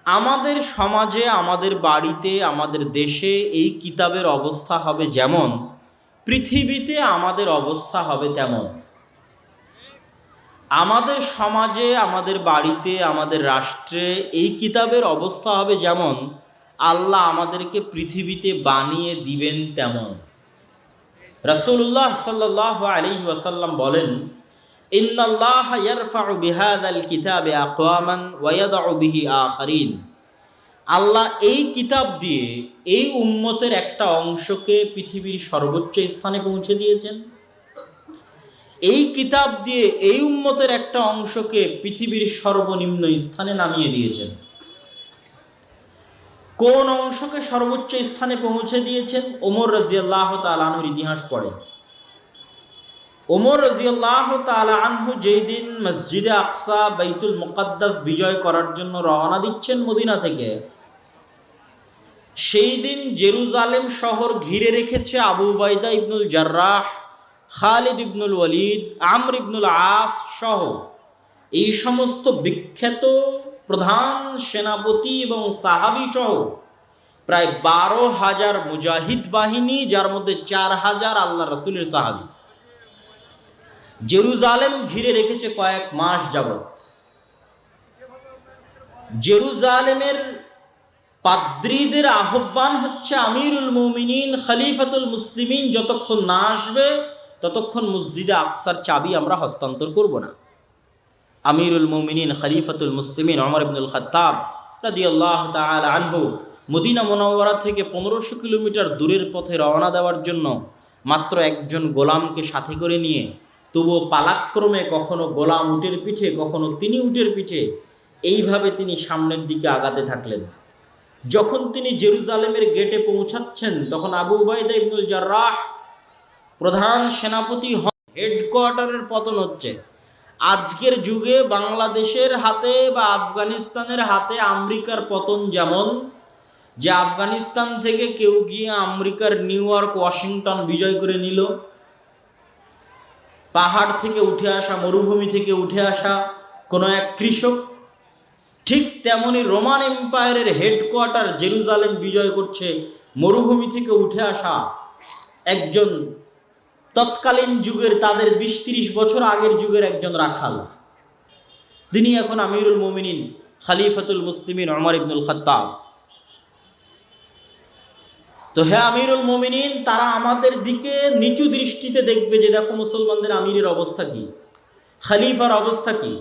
আমাদের সমাজে, আমাদের বাড়িতে, আমাদের দেশে এই কিতাবের অবস্থা হবে যেমন, পৃথিবীতে আমাদের অবস্থা হবে তেমন। আমাদের সমাজে, আমাদের বাড়িতে, আমাদের রাষ্ট্রে এই কিতাবের অবস্থা হবে যেমন, আল্লাহ আমাদেরকে পৃথিবীতে বানিয়ে দিবেন তেমন। রাসূলুল্লাহ সাল্লাল্লাহু আলাইহি ওয়াসাল্লাম বলেন, ইন্নাল্লাহা ইয়ারফাউ বিহাযাল কিতাবি আকওয়ামান ওয়া ইয়াদউ বিহি আখারিন। আল্লাহ এই কিতাব দিয়ে এই উম্মতের একটা অংশকে পৃথিবীর সর্বোচ্চ স্থানে পৌঁছে দিয়েছেন, এই কিতাব দিয়ে এই উম্মতের একটা অংশকে পৃথিবীর সর্বনিম্ন স্থানে নামিয়ে দিয়েছেন। কোন অংশকে সর্বোচ্চ স্থানে পৌঁছে দিয়েছেন? ওমর রাদিয়াল্লাহু তাআলা আনহুর ইতিহাস পড়ে। ওমর রাদিয়াল্লাহু তাআলা আনহু যেই দিন মসজিদে আকসা, বাইতুল মুকাদ্দাস বিজয় করার জন্য রওনা দিচ্ছেন মদিনা থেকে, সেই দিন জেরুজালেম শহর ঘিরে রেখেছে আবু উবাইদা ইবনুল জাররাহ, খালিদ ইবনুল ওয়ালিদ, আমর ইবনুল আস সহ এই সমস্ত বিখ্যাত প্রধান সেনাপতি এবং সাহাবী সহ প্রায় 12,000 মুজাহিদ বাহিনী, যার মধ্যে 4,000 আল্লাহ রাসূলের সাহাবী জেরুজালেম ঘিরে রেখেছে কয়েক মাস যাবত। জেরুজালেমের পাদ্রীদের আহ্বান হচ্ছে আমিরুল মুমিনিন খলিফাতুল মুসলিমিন যতক্ষণ না আসবে ততক্ষণ মসজিদে আকসার চাবি আমরা হস্তান্তর করব না। আমিরুল মুমিনিন খলিফাতুল মুসলিমিন ওমর ইবনুল খাত্তাব রাদিয়াল্লাহু তাআলা আনহু মদিনা মুনাওয়ারা থেকে 1500 কিলোমিটার দূরের পথে রওনা দেওয়ার জন্য মাত্র একজন গোলামকে সাথে করে নিয়ে, তবুও পালাক্রমে কখনো গোলাম উটের পিঠে, কখনো তিনি উটের পিঠে, এইভাবে তিনি সামনের দিকে আগাতে থাকলেন। যখন তিনি জেরুজালেমের গেটে পৌঁছাচ্ছেন তখন আবু উবাইদা ইবনুল জাররাহ প্রধান সেনাপতি, হেডকোয়ার্টারের পতন হচ্ছে। আজকের যুগে বাংলাদেশের হাতে বা আফগানিস্তানের হাতে আমেরিকার পতন যেমন, যে আফগানিস্তান থেকে কেউ গিয়ে আমেরিকার নিউ ইয়র্ক, ওয়াশিংটন বিজয় করে নিল, পাহাড় থেকে উঠে আসা, মরুভূমি থেকে উঠে আসা কোনো এক কৃষক, ঠিক তেমনি রোমান এম্পায়ারের হেডকোয়ার্টার জেরুজালেম বিজয় করছে মরুভূমি থেকে উঠে আসা একজন তৎকালীন যুগের, তাদের 20-30 বছর আগের যুগের একজন রাখাল। তিনি এখন আমিরুল মুমিনিন খলিফাতুল মুসলিমিন ওমর ইবনুল খাত্তাব। তো হে আমিরুল মুমিনিন, তারা আমাদের দিকে নিচু দৃষ্টিতে দেখবে যে দেখো মুসলমানদের আমিরের অবস্থা কি, খলিফার অবস্থা কি।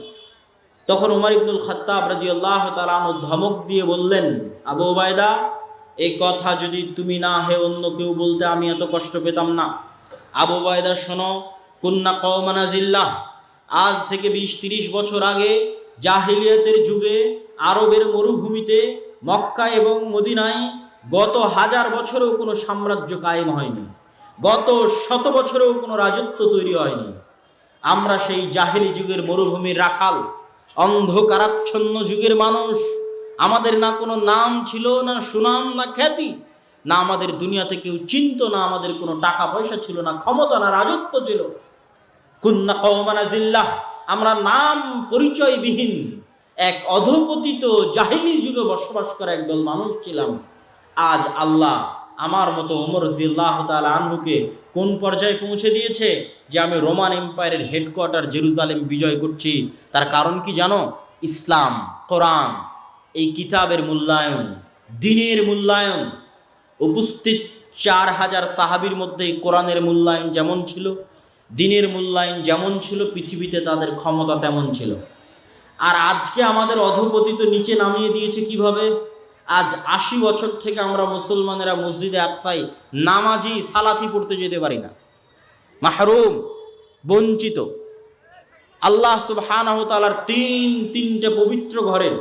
তখন ওমর ইবনুল খাত্তাব রাদিয়াল্লাহু তাআলা আনহু ধমক দিয়ে বললেন, আবু উবাইদা, এই কথা যদি তুমি না হে অন্য কেউ বলতে আমি এত কষ্ট পেতাম না। আবু উবাইদা শোনো, কুন্না কওমান আযিল্লাহ, আজ থেকে 20-30 বছর আগে জাহিলিয়াতের যুগে আরবের মরুভূমিতে মক্কা এবং মদিনায় গত 1000 বছরেও কোনো সাম্রাজ্য কায়েম হয়নি, গত 100 বছরেও কোনো রাজত্ব তৈরি হয়নি। আমরা সেই জাহিলি যুগের মরুভূমির রাখাল, অন্ধকারাচ্ছন্ন যুগের মানুষ। আমাদের না কোনো নাম ছিল, না সুনাম, না খ্যাতি, না আমাদের দুনিয়াতে কেউ চিনত, না আমাদের কোনো টাকা পয়সা ছিল, না ক্ষমতা, না রাজত্ব ছিল। কুন্না কওমান আযিল্লাহ, আমরা নাম পরিচয়বিহীন এক অধপতিত জাহিলি যুগে বসবাস করা একদল মানুষ ছিলাম। আজ আল্লাহ আমার মতো ওমর রাদিয়াল্লাহু তাআলা আনহুকে কোন পর্যায়ে পৌঁছে দিয়েছে যে আমি রোমান এম্পায়ারের হেডকোয়ার্টার জেরুজালেম বিজয় করছি। তার কারণ কি জানো? ইসলাম, কোরআন, এই কিতাবের মূল্যায়ন, দ্বীনের মূল্যায়ন। উপস্থিত 4000 সাহাবীর মধ্যে কোরআনের মূল্যায়ন যেমন ছিল, দ্বীনের মূল্যায়ন যেমন ছিল, পৃথিবীতে তাদের ক্ষমতা তেমন ছিল। আর আজকে আমাদের অধপতিত নিচে নামিয়ে দিয়েছে কিভাবে? আজ 80 বছর থেকে আমরা মুসলমানেরা মসজিদে আকসায় নামাজি সালাতি পড়তে যেতে পারি না, মাহরুম, বঞ্চিত। আল্লাহ সুবহানাহু ওয়া তাআলার তিনটে পবিত্র ঘরের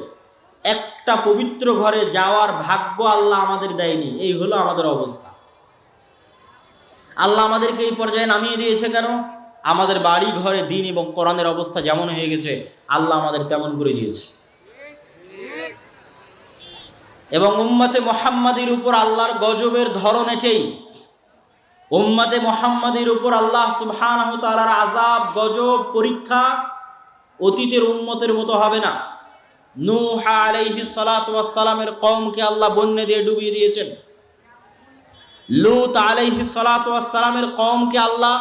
একটা পবিত্র ঘরে যাওয়ার ভাগ্য আল্লাহ আমাদের দেয়নি। এই হলো আমাদের অবস্থা। আল্লাহ আমাদেরকে এই পর্যায়ে নামিয়ে দিয়েছে কেন? আমাদের বাড়ি ঘরে দ্বীন এবং কোরআনের অবস্থা যেমন হয়ে গেছে আল্লাহ আমাদের তেমন করে দিয়েছে। এবং উম্মতে মুহাম্মাদির উপর আল্লাহর গজবের ধরন এটাই। উম্মতে মুহাম্মাদির উপর আল্লাহ সুবহানাহু ওয়া তাআলার আযাব, গজব, পরীক্ষা অতীতের উম্মতের মতো হবে না। নূহ আলাইহিস সালাতু ওয়াস সালামের কওমকে আল্লাহ বন্যা দিয়ে ডুবিয়ে দিয়েছেন। লূত আলাইহিস সালাতু ওয়াস সালামের কওমকে আল্লাহ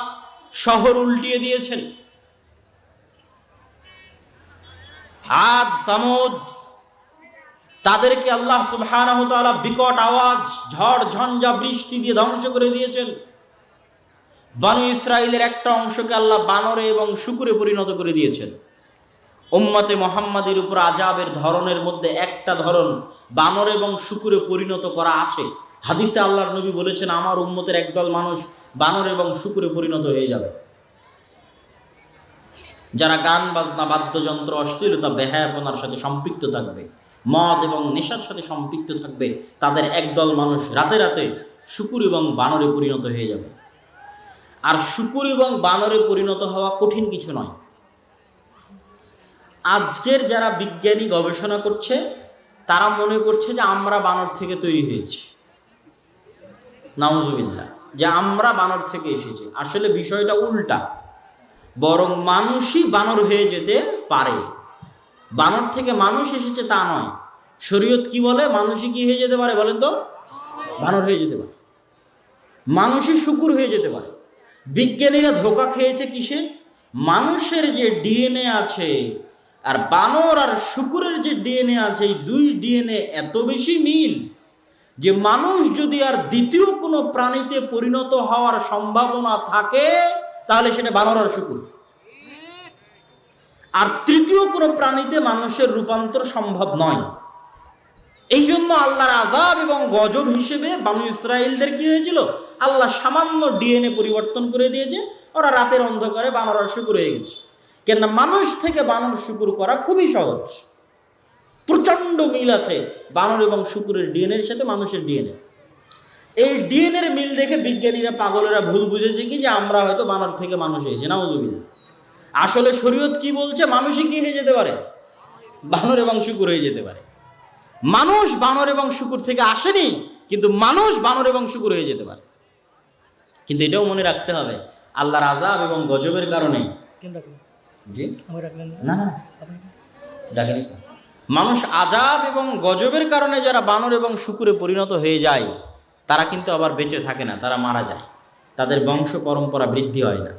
শহর উল্টিয়ে দিয়েছেন। আদ, সামুদ, তাদেরকে আল্লাহ সুবহানাহু ওয়া তাআলা বিকট আওয়াজ, ঝড় ঝঞ্ঝা, বৃষ্টি দিয়ে ধ্বংস করে দিয়েছেন। বনু ইসরাইলের একটা অংশকে আল্লাহ বানরে এবং শূকরে পরিণত করে দিয়েছেন। উম্মতে মুহাম্মাদের উপর আযাবের ধরনের মধ্যে একটা ধরন বানর এবং শূকরে পরিণত করা আছে। হাদিসে আল্লাহর নবী বলেছেন, আমার উম্মতের একদল মানুষ বানর এবং শূকরে পরিণত হয়ে যাবে। যারা গান বাজনা, বাদ্যযন্ত্র, অশ্লীলতা, বেহায়াপনার সাথে সম্পৃক্ত থাকবে, মদ এবং নেশার সাথে সম্পৃক্ত থাকবে, তাদের একদল মানুষ রাতে রাতে শূকর এবং বানরে পরিণত হয়ে যাবে। আর শূকর এবং বানরে পরিণত হওয়া কঠিন কিছু নয়। আজকের যারা বিজ্ঞানী গবেষণা করছে তারা মনে করছে যে আমরা বানর থেকে তৈরি হয়েছি। নাউজুবিল্লাহ, যে আমরা বানর থেকে এসেছি। আসলে বিষয়টা উল্টা, বরং মানুষই বানর হয়ে যেতে পারে। বানর থেকে মানুষ এসেছে তা নয়। শরীয়ত কি বলে? মানুষই কি হয়ে যেতে পারে বলেন তো? বানর হয়ে যেতে পারে, মানুষই শুকুর হয়ে যেতে পারে। বিজ্ঞানীরা ধোঁকা খেয়েছে কিসে? মানুষের যে ডিএনএ আছে আর বানর আর শুকুরের যে ডিএনএ আছে, এই দুই ডিএনএ এত বেশি মিল যে মানুষ যদি আর দ্বিতীয় কোনো প্রাণীতে পরিণত হওয়ার সম্ভাবনা থাকে তাহলে সেটা বানর আর শুকুর। আর তৃতীয় কোনো প্রাণীতে মানুষের রূপান্তর সম্ভব নয়। এই জন্য আল্লাহর আযাব এবং গজব হিসেবে বানু ইসরাইলদের কি হয়েছিল? আল্লাহ সামান্য ডিএনএ পরিবর্তন করে দিয়েছে, ওরা রাতের অন্ধকারে বানর আর শুকুর হয়ে গেছে। কেননা মানুষ থেকে বানর শুকুর করা খুবই সহজ। প্রচণ্ড মিল আছে বানর এবং শুকুরের ডিএনএর সাথে মানুষের ডিএনএ। এই ডিএনএর মিল দেখে বিজ্ঞানীরা পাগলেরা ভুল বুঝেছে কি যে আমরা হয়তো বানর থেকে মানুষ হয়েছে। নাউজুবিল্লাহ। আসলে শরীয়ত কি বলছে? মানুষই কি হয়ে যেতে পারে? বানর এবং শুকুর হয়ে যেতে পারে। মানুষ বানর এবং শুকুর থেকে আসেনি, কিন্তু মানুষ বানর এবং শুকুর হয়ে যেতে পারে। কিন্তু এটাও মনে রাখতে হবে, আল্লাহর আযাব এবং গজবের কারণে না না ডাকেনি তো, মানুষ আযাব এবং গজবের কারণে যারা বানর এবং শুকুরে পরিণত হয়ে যায় তারা কিন্তু আবার বেঁচে থাকে না, তারা মারা যায়, তাদের বংশ পরম্পরা বৃদ্ধি হয় না।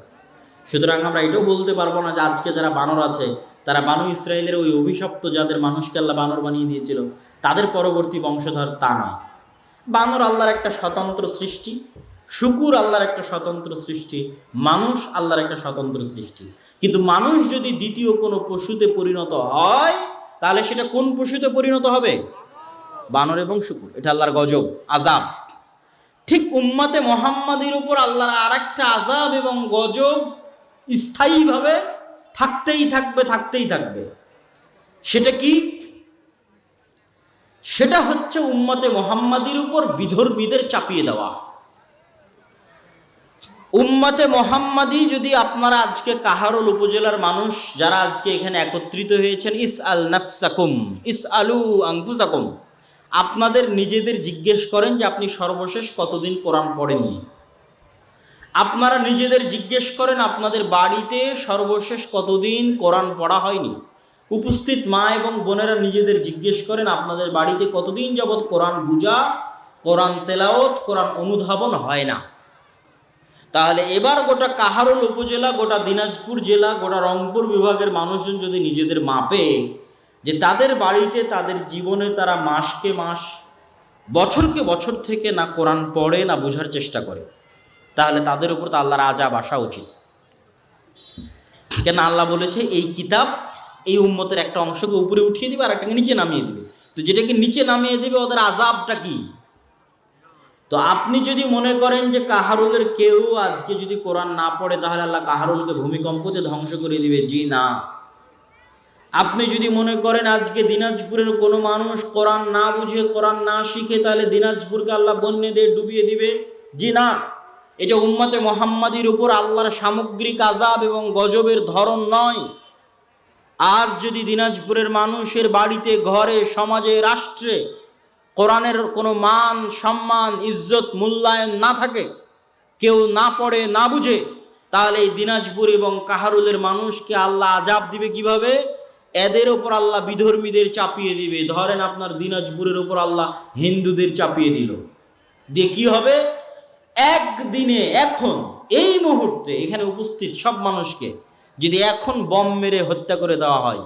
সুতরাং আমরা এটাও বলতে পারবো না যে আজকে যারা বানর আছে তারা বানু ইসরায়েলের ওই অভিশপ্ত যাদের মানুষকে আল্লাহ বানর বানিয়ে দিয়েছিল তাদের পরবর্তী বংশধর, তা নয়। বানর আল্লাহর একটা স্বতন্ত্র সৃষ্টি, শুকুর আল্লাহর একটা স্বতন্ত্র সৃষ্টি, মানুষ আল্লাহর একটা স্বতন্ত্র সৃষ্টি। কিন্তু মানুষ যদি দ্বিতীয় কোনো পশুতে পরিণত হয় তাহলে সেটা কোন পশুতে পরিণত হবে? বানর এবং শুকুর। এটা আল্লাহর গজব, আযাব। ঠিক উম্মতে মুহাম্মাদির উপর আল্লাহর আর একটা আযাব এবং গজব স্থায়ীভাবে থাকতেই থাকবে, থাকতেই থাকবে। সেটা কি? সেটা হচ্ছে উম্মতে মুহাম্মাদির উপর বিধর্মীদের চাপিয়ে দেওয়া। উম্মতে মুহাম্মাদি যদি আপনারা আজকে কাহারোল উপজেলার মানুষ যারা আজকে এখানে একত্রিত হয়েছেন, ইসআল নাফসাকুম ইসআলু আনফুসাকুম, আপনাদের নিজেদের জিজ্ঞেস করেন যে আপনি সর্বশেষ কতদিন কোরআন পড়েননি। আপনারা নিজেদের জিজ্ঞেস করেন আপনাদের বাড়িতে সর্বশেষ কতদিন কোরআন পড়া হয়নি। উপস্থিত মা এবং বোনেরা নিজেদের জিজ্ঞেস করেন আপনাদের বাড়িতে কতদিন যাবৎ কোরআন বুঝা, কোরআন তেলাওয়াত, কোরআন অনুধাবন হয় না। তাহলে এবার গোটা কাহারোল উপজেলা, গোটা দিনাজপুর জেলা, গোটা রংপুর বিভাগের মানুষজন যদি নিজেদের মাপে যে তাদের বাড়িতে তাদের জীবনে তারা মাসকে মাস, বছরকে বছর থেকে না কোরআন পড়ে না বোঝার চেষ্টা করে, তাহলে তাদের উপর তো আল্লাহর আযাব আসা উচিত। কেন? আল্লাহ বলেছে এই কিতাব এই উম্মতের একটা অংশকে উপরে উঠিয়ে দিবে আর একটাকে নিচে নামিয়ে দিবে। তো যেটাকে নিচে নামিয়ে দিবে ওদের আযাবটা কি? তো আপনি যদি মনে করেন যে কাহারুলের কেউ আজকে যদি কোরআন না পড়ে তাহলে আল্লাহ কাহারুলকে ভূমিকম্পতে ধ্বংস করে দিবে, জি না। আপনি যদি মনে করেন আজকে দিনাজপুরের কোনো মানুষ কোরআন না বুঝে, কোরআন না শিখে, তাহলে দিনাজপুরকে আল্লাহ বন্যে দিয়ে ডুবিয়ে দিবে, জি না। এটা উম্মতে মুহাম্মাদির উপর আল্লাহর সামগ্রিক আযাব এবং গজবের ধরন নয়। আজ যদি দিনাজপুরের মানুষের বাড়িতে, ঘরে, সমাজে, রাষ্ট্রে কোরআনের কোনো মান, সম্মান, ইজ্জত, মূল্যায়ন না থাকে, কেউ না পড়ে না বুঝে, তাহলে এই দিনাজপুর এবং কাহারুলের মানুষকে আল্লাহ আযাব দিবে কিভাবে? এদের ওপর আল্লাহ বিধর্মীদের চাপিয়ে দিবে। ধরেন আপনার দিনাজপুরের ওপর আল্লাহ হিন্দুদের চাপিয়ে দিল, দিয়ে কি হবে? একদিনে, এখন এই মুহূর্তে এখানে উপস্থিত সব মানুষকে যদি এখন বম মেরে হত্যা করে দেওয়া হয়,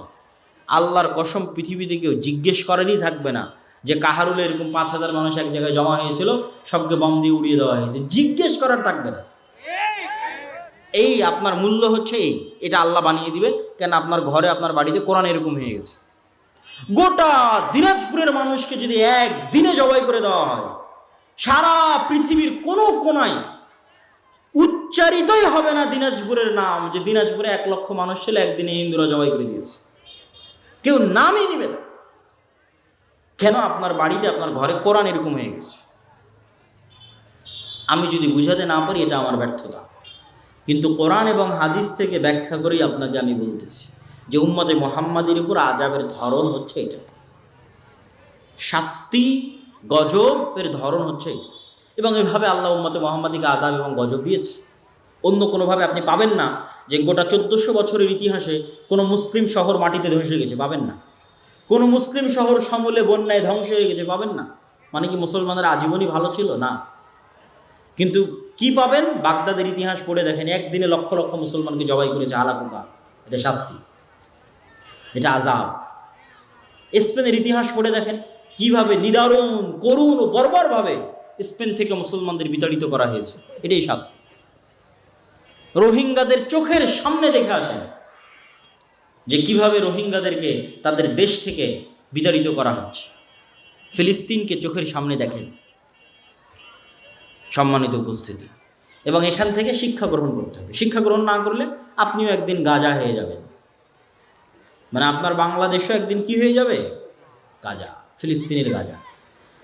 আল্লাহর কসম পৃথিবীতে কেউ জিজ্ঞেস করেনই থাকবে না যে কাহারুলে এরকম 5,000 মানুষ এক জায়গায় জমা হয়েছিল, সবকে বম দিয়ে উড়িয়ে দেওয়া হয়েছে, জিজ্ঞেস করার থাকবে না। এই আপনার মূল্য হচ্ছে এই, এটা আল্লাহ বানিয়ে দিবে। কেন? আপনার ঘরে, আপনার বাড়িতে কোরআন এরকম হয়ে গেছে। গোটা দিনাজপুরের মানুষকে যদি একদিনে জবাই করে দেওয়া হয়, সারা পৃথিবীর কোনো কোনায় উচ্চারিতই হবে না দিনাজপুরের নাম, যে দিনাজপুরে 1 লক্ষ মানুষ ছিল, একদিনে হিন্দুরা জবাই করে দিয়েছে, কেউ নামই নিবে না। কেন? আপনার বাড়িতে, আপনার ঘরে কোরআন এরকম হয়ে গেছে। আমি যদি বুঝাতে না পারি এটা আমার ব্যর্থতা, কিন্তু কোরআন এবং হাদিস থেকে ব্যাখ্যা করেই আপনাকে আমি বলতেছি যে উম্মতে মুহাম্মাদির উপর আযাবের ধরন হচ্ছে এটা, শাস্তি গজবের ধরন হচ্ছে এটা। এবং এভাবে আল্লাহ উম্মতে মুহাম্মাদীকে আযাব এবং গজব দিয়েছে। অন্য কোনোভাবে আপনি পাবেন না যে গোটা 1400 বছরের ইতিহাসে কোনো মুসলিম শহর মাটিতে ধসে গেছে, পাবেন না। কোনো মুসলিম শহর সমূলে বন্যায় ধ্বংস হয়ে গেছে, পাবেন না। মানে কি মুসলমানদের আজীবনই ভালো ছিল? না। কিন্তু কি পাবেন? বাগদাদের ইতিহাস পড়ে দেখেন, একদিনে লক্ষ লক্ষ মুসলমানকে জবাই করেছে আলাকুকা। এটা শাস্তি, এটা আযাব। স্পেনের ইতিহাস পড়ে দেখেন কিভাবে নিদারুণ, করুণ ও বর্বরভাবে স্পেন থেকে মুসলমানদের বিতাড়িত করা হয়েছে, এটাই শাস্তি। রোহিঙ্গাদের চোখের সামনে দেখে আসেন যে কিভাবে রোহিঙ্গাদেরকে তাদের দেশ থেকে বিতাড়িত করা হচ্ছে। ফিলিস্তিনকে চোখের সামনে দেখেন, সম্মানিত উপস্থিতি। এবং এখান থেকে শিক্ষা গ্রহণ করতে হবে। শিক্ষা গ্রহণ না করলে আপনিও একদিন গাজা হয়ে যাবেন। মানে আপনার বাংলাদেশও একদিন কি হয়ে যাবে? গাজা, ফিলিস্তিনের গাজা।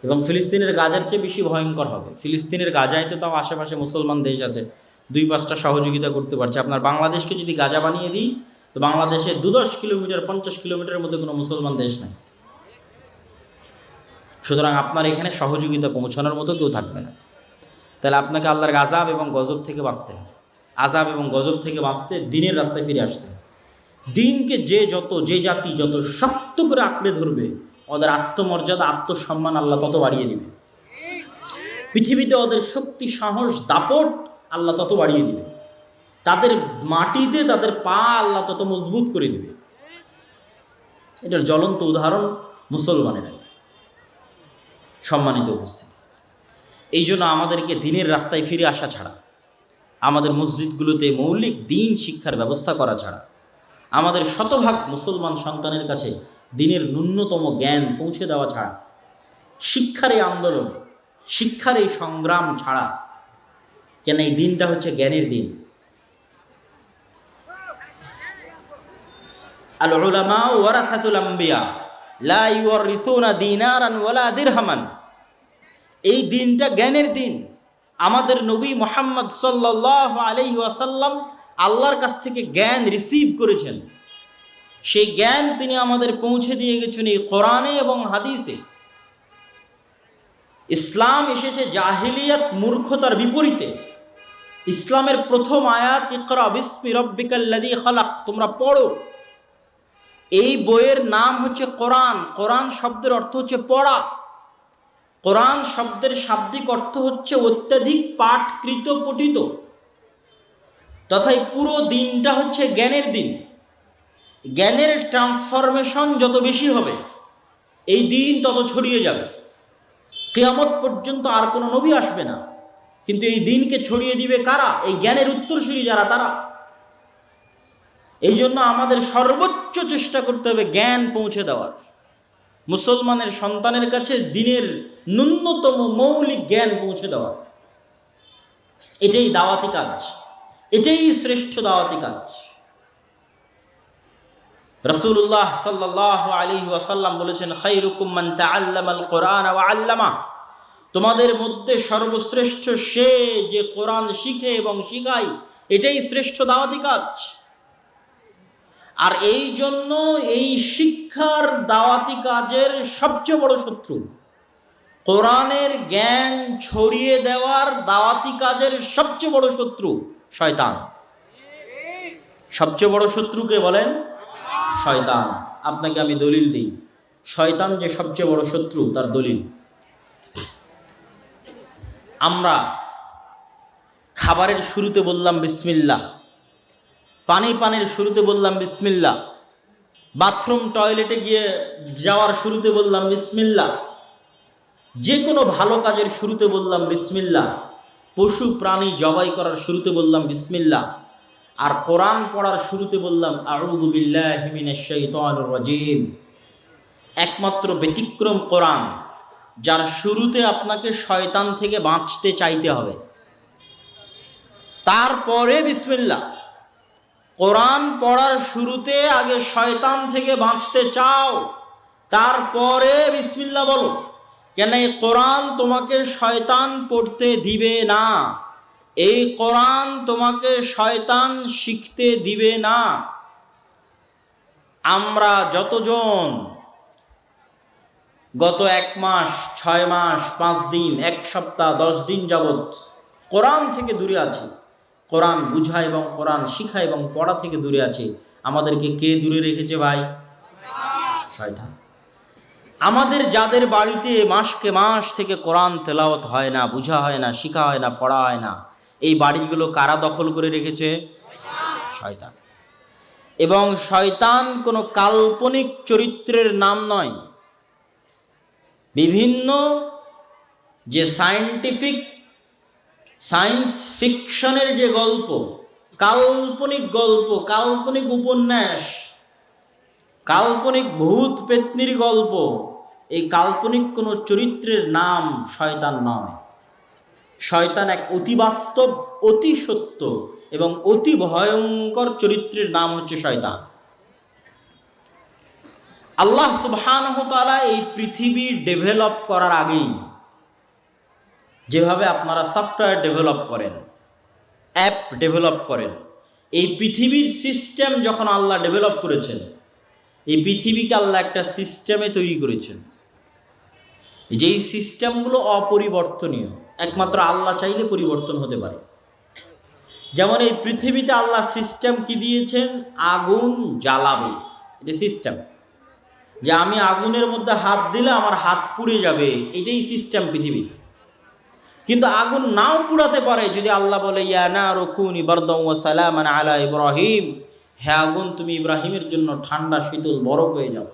এবং ফিলিস্তিনের গাজার চেয়ে বেশি ভয়ঙ্কর হবে। ফিলিস্তিনের গাজায় তো তাও আশেপাশে মুসলমান দেশ আছে, 2-5টা সহযোগিতা করতে পারছে। আপনার বাংলাদেশকে যদি গাজা বানিয়ে দিই, তো বাংলাদেশে 2-10 কিলোমিটার 50 কিলোমিটারের মধ্যে কোনো মুসলমান দেশ নাই। সুতরাং আপনার এখানে সহযোগিতা পৌঁছানোর মতো কেউ থাকবে না। তাহলে আপনাকে আল্লাহর আযাব এবং গজব থেকে বাঁচতে হবে। আযাব এবং গজব থেকে বাঁচতে দিনের রাস্তায় ফিরে আসতে হবে। দিনকে যে জাতি যত শক্ত করে আঁকড়ে ধরবে, ওদের আত্মমর্যাদা, আত্মসম্মান আল্লাহ তত বাড়িয়ে দিবে। পৃথিবীতে ওদের শক্তি, সাহস, দাপট আল্লাহ তত বাড়িয়ে দিবে। তাদের মাটিতে তাদের পা আল্লাহ তত মজবুত করে দিবে। এটার জ্বলন্ত উদাহরণ মুসলমানেরা। সম্মানিত উপস্থিতি, এই জন্য আমাদেরকে দিনের রাস্তায় ফিরে আসা ছাড়া, আমাদের মসজিদগুলোতে মৌলিক দিন শিক্ষার ব্যবস্থা করা ছাড়া, আমাদের শতভাগ মুসলমান সন্তানের কাছে দিনের ন্যূনতম জ্ঞান পৌঁছে দেওয়া ছাড়া, শিক্ষার এই আন্দোলন, শিক্ষার এই সংগ্রাম ছাড়া, কেন এই দিনটা হচ্ছে জ্ঞানের দিন। আল উলামা ওয়ারাসাতুল আম্বিয়া লা ইউরিসুনা দিনারান ওয়ালা দিরহামান। এই দিনটা জ্ঞানের দিন। আমাদের নবী মুহাম্মদ সাল্লাল্লাহু আলাইহি ওয়াসাল্লাম আল্লাহর কাছ থেকে জ্ঞান রিসিভ করেছেন। সেই জ্ঞান তিনি আমাদের পৌঁছে দিয়ে গেছেন এই কোরআনে এবং হাদিসে। ইসলাম এসেছে জাহিলিয়াত, মূর্খতার বিপরীতে। ইসলামের প্রথম আয়াত ইকরা বিসমি রাব্বিকাল্লাযী খালাক, তোমরা পড়ো। এই বইয়ের নাম হচ্ছে কোরআন। কোরআন শব্দের অর্থ হচ্ছে পড়া। কোরআন শব্দের শাব্দিক অর্থ হচ্ছে অত্যাধিক পাঠকৃত, পঠিত। তথা পুরো দিনটা হচ্ছে জ্ঞানের দিন। জ্ঞানের ট্রান্সফরমেশন যত বেশি হবে, এই দিন তত ছড়িয়ে যাবে। কিয়ামত পর্যন্ত আর কোনো নবী আসবে না, কিন্তু এই দিনকে ছড়িয়ে দিবে কারা? এই জ্ঞানের উত্তরসূরি যারা, তারা। এই জন্য আমাদের সর্বোচ্চ চেষ্টা করতে হবে জ্ঞান পৌঁছে দেওয়ার। মুসলমানের সন্তানের কাছে দিনের ন্যূনতম মৌলিক জ্ঞান পৌঁছে দেওয়া, এটাই দাওয়াতি কাজ, এটাই শ্রেষ্ঠ দাওয়াতি কাজ। রাসূলুল্লাহ সাল্লাল্লাহু আলাইহি ওয়াসাল্লাম বলেছেন, খায়রুকুম মান তাআল্লামাল কোরআন ওয়া আল্লামা। তোমাদের মধ্যে সর্বশ্রেষ্ঠ সে যে কোরআন শিখে এবং শিখায়, এটাই শ্রেষ্ঠ দাওয়াতি কাজ। আর এই জন্য এই শিক্ষার দাওয়াতি কাজের সবচেয়ে বড় শত্রু, কোরআনের জ্ঞান ছড়িয়ে দেওয়ার দাওয়াতি কাজের সবচেয়ে বড় শত্রু শয়তান। সবচেয়ে বড় শত্রুকে বলেন শয়তান। আপনাকে আমি দলিল দিই, শয়তান যে সবচেয়ে বড় শত্রু তার দলিল। আমরা খাবারের শুরুতে বললাম বিসমিল্লাহ, পানির শুরুতে বললাম বিসমিল্লাহ, বাথরুম টয়লেটে গিয়ে যাওয়ার শুরুতে বললাম বিসমিল্লাহ, যে কোনো ভালো কাজের শুরুতে বললাম বিসমিল্লাহ, পশু প্রাণী জবাই করার শুরুতে বললাম বিসমিল্লাহ, আর কোরআন পড়ার শুরুতে বললাম আউযু বিল্লাহি মিনাশ শাইতানির রাজিম। একমাত্র ব্যতিক্রম কোরআন, যার শুরুতে আপনাকে শয়তান থেকে বাঁচতে চাইতে হবে, তারপরে বিসমিল্লাহ। কোরআন পড়ার শুরুতে আগে শয়তান থেকে বাঁচতে চাও, তারপরে বিসমিল্লাহ বলো। কেন? এই কোরআন তোমাকে শয়তান পড়তে দিবে না, এই কোরআন তোমাকে শয়তান শিখতে দিবে না। আমরা যতজন গত 1 মাস, 6 মাস, 5 দিন, 1 সপ্তাহ, 10 দিন যাবৎ কোরআন থেকে দূরে আছি, কোরআন বুঝা এবং কোরআন শিখা এবং পড়া থেকে দূরে আছে। আমাদেরকে কে দূরে রেখেছে ভাই? শয়তান। আমাদের যাদের বাড়িতে মাসকে মাস থেকে কোরআন তেলাওয়াত হয় না, বুঝা হয় না, শিখা হয় না, পড়া হয় না, এই বাড়িগুলো কারা দখল করে রেখেছে? শয়তান। এবং শয়তান কোনো কাল্পনিক চরিত্রের নাম নয়। বিভিন্ন যে সায়েন্স ফিকশনের যে গল্প, কাল্পনিক গল্প, কাল্পনিক উপন্যাস, কাল্পনিক ভূত পেত্নির গল্প, এই কাল্পনিক কোনো চরিত্রের নাম শয়তান নয়। শয়তান এক অতি বাস্তব, অতি সত্য এবং অতি ভয়ঙ্কর চরিত্রের নাম হচ্ছে শয়তান। আল্লাহ সুবহানাহু ওয়া তাআলা এই পৃথিবী ডেভেলপ করার আগেই, যেভাবে আপনারা সফটওয়্যার ডেভেলপ করেন, অ্যাপ ডেভেলপ করেন, এই পৃথিবীর সিস্টেম যখন আল্লাহ ডেভেলপ করেছেন, এই পৃথিবীকে আল্লাহ একটা সিস্টেমে তৈরি করেছেন, যেই সিস্টেমগুলো অপরিবর্তনীয়, একমাত্র আল্লাহ চাইলে পরিবর্তন হতে পারে। যেমন এই পৃথিবীতে আল্লাহ সিস্টেম কি দিয়েছেন? আগুন জ্বালাবে, এটা সিস্টেম। যে আমি আগুনের মধ্যে হাত দিলে আমার হাত পুড়ে যাবে, এটাই সিস্টেম পৃথিবীর। কিন্তু আগুন নাও পুড়াতে পারে, যদি আল্লাহ বলে ইয়া নারু কুনি বারদান ওয়া সালামান আলা ইব্রাহিম, হে আগুন তুমি ইব্রাহিমের জন্য ঠান্ডা শীতল বরফ হয়ে যাও।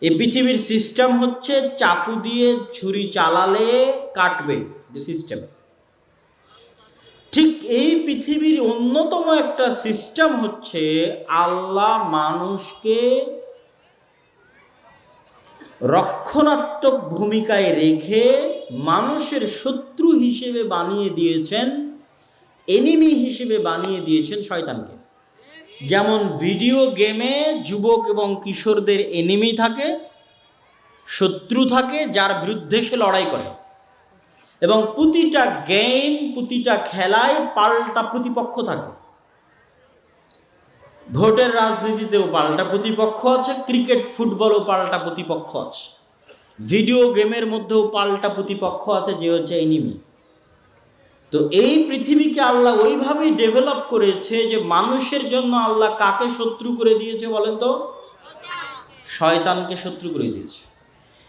এই পৃথিবীর সিস্টেম হচ্ছে চাকু দিয়ে ছুরি চালালে কাটবে, সিস্টেম। ঠিক এই পৃথিবীর অন্যতম একটা সিস্টেম হচ্ছে আল্লাহ মানুষকে রক্ষণাত্মক ভূমিকায় রেখে মানুষের শত্রু হিসেবে বানিয়ে দিয়েছেন, এনিমি হিসেবে বানিয়ে দিয়েছেন শয়তানকে। যেমন ভিডিও গেমে যুবক এবং কিশোরদের এনিমি থাকে, শত্রু থাকে, যার বিরুদ্ধে সে লড়াই করে। এবং প্রতিটা গেম, প্রতিটা খেলায় পাল্টা প্রতিপক্ষ থাকে। ভোটের রাজনীতিতেও পাল্টা প্রতিপক্ষ আছে, ক্রিকেট ফুটবলও পাল্টা প্রতিপক্ষ আছে, ভিডিও গেমের মধ্যেও পাল্টা প্রতিপক্ষ আছে, যে হচ্ছে এনিমি। তো এই পৃথিবীকে আল্লাহ ওইভাবেই ডেভেলপ করেছে যে মানুষের জন্য আল্লাহ কাকে শত্রু করে দিয়েছে বলেন তো? শয়তানকে শত্রু করে দিয়েছে।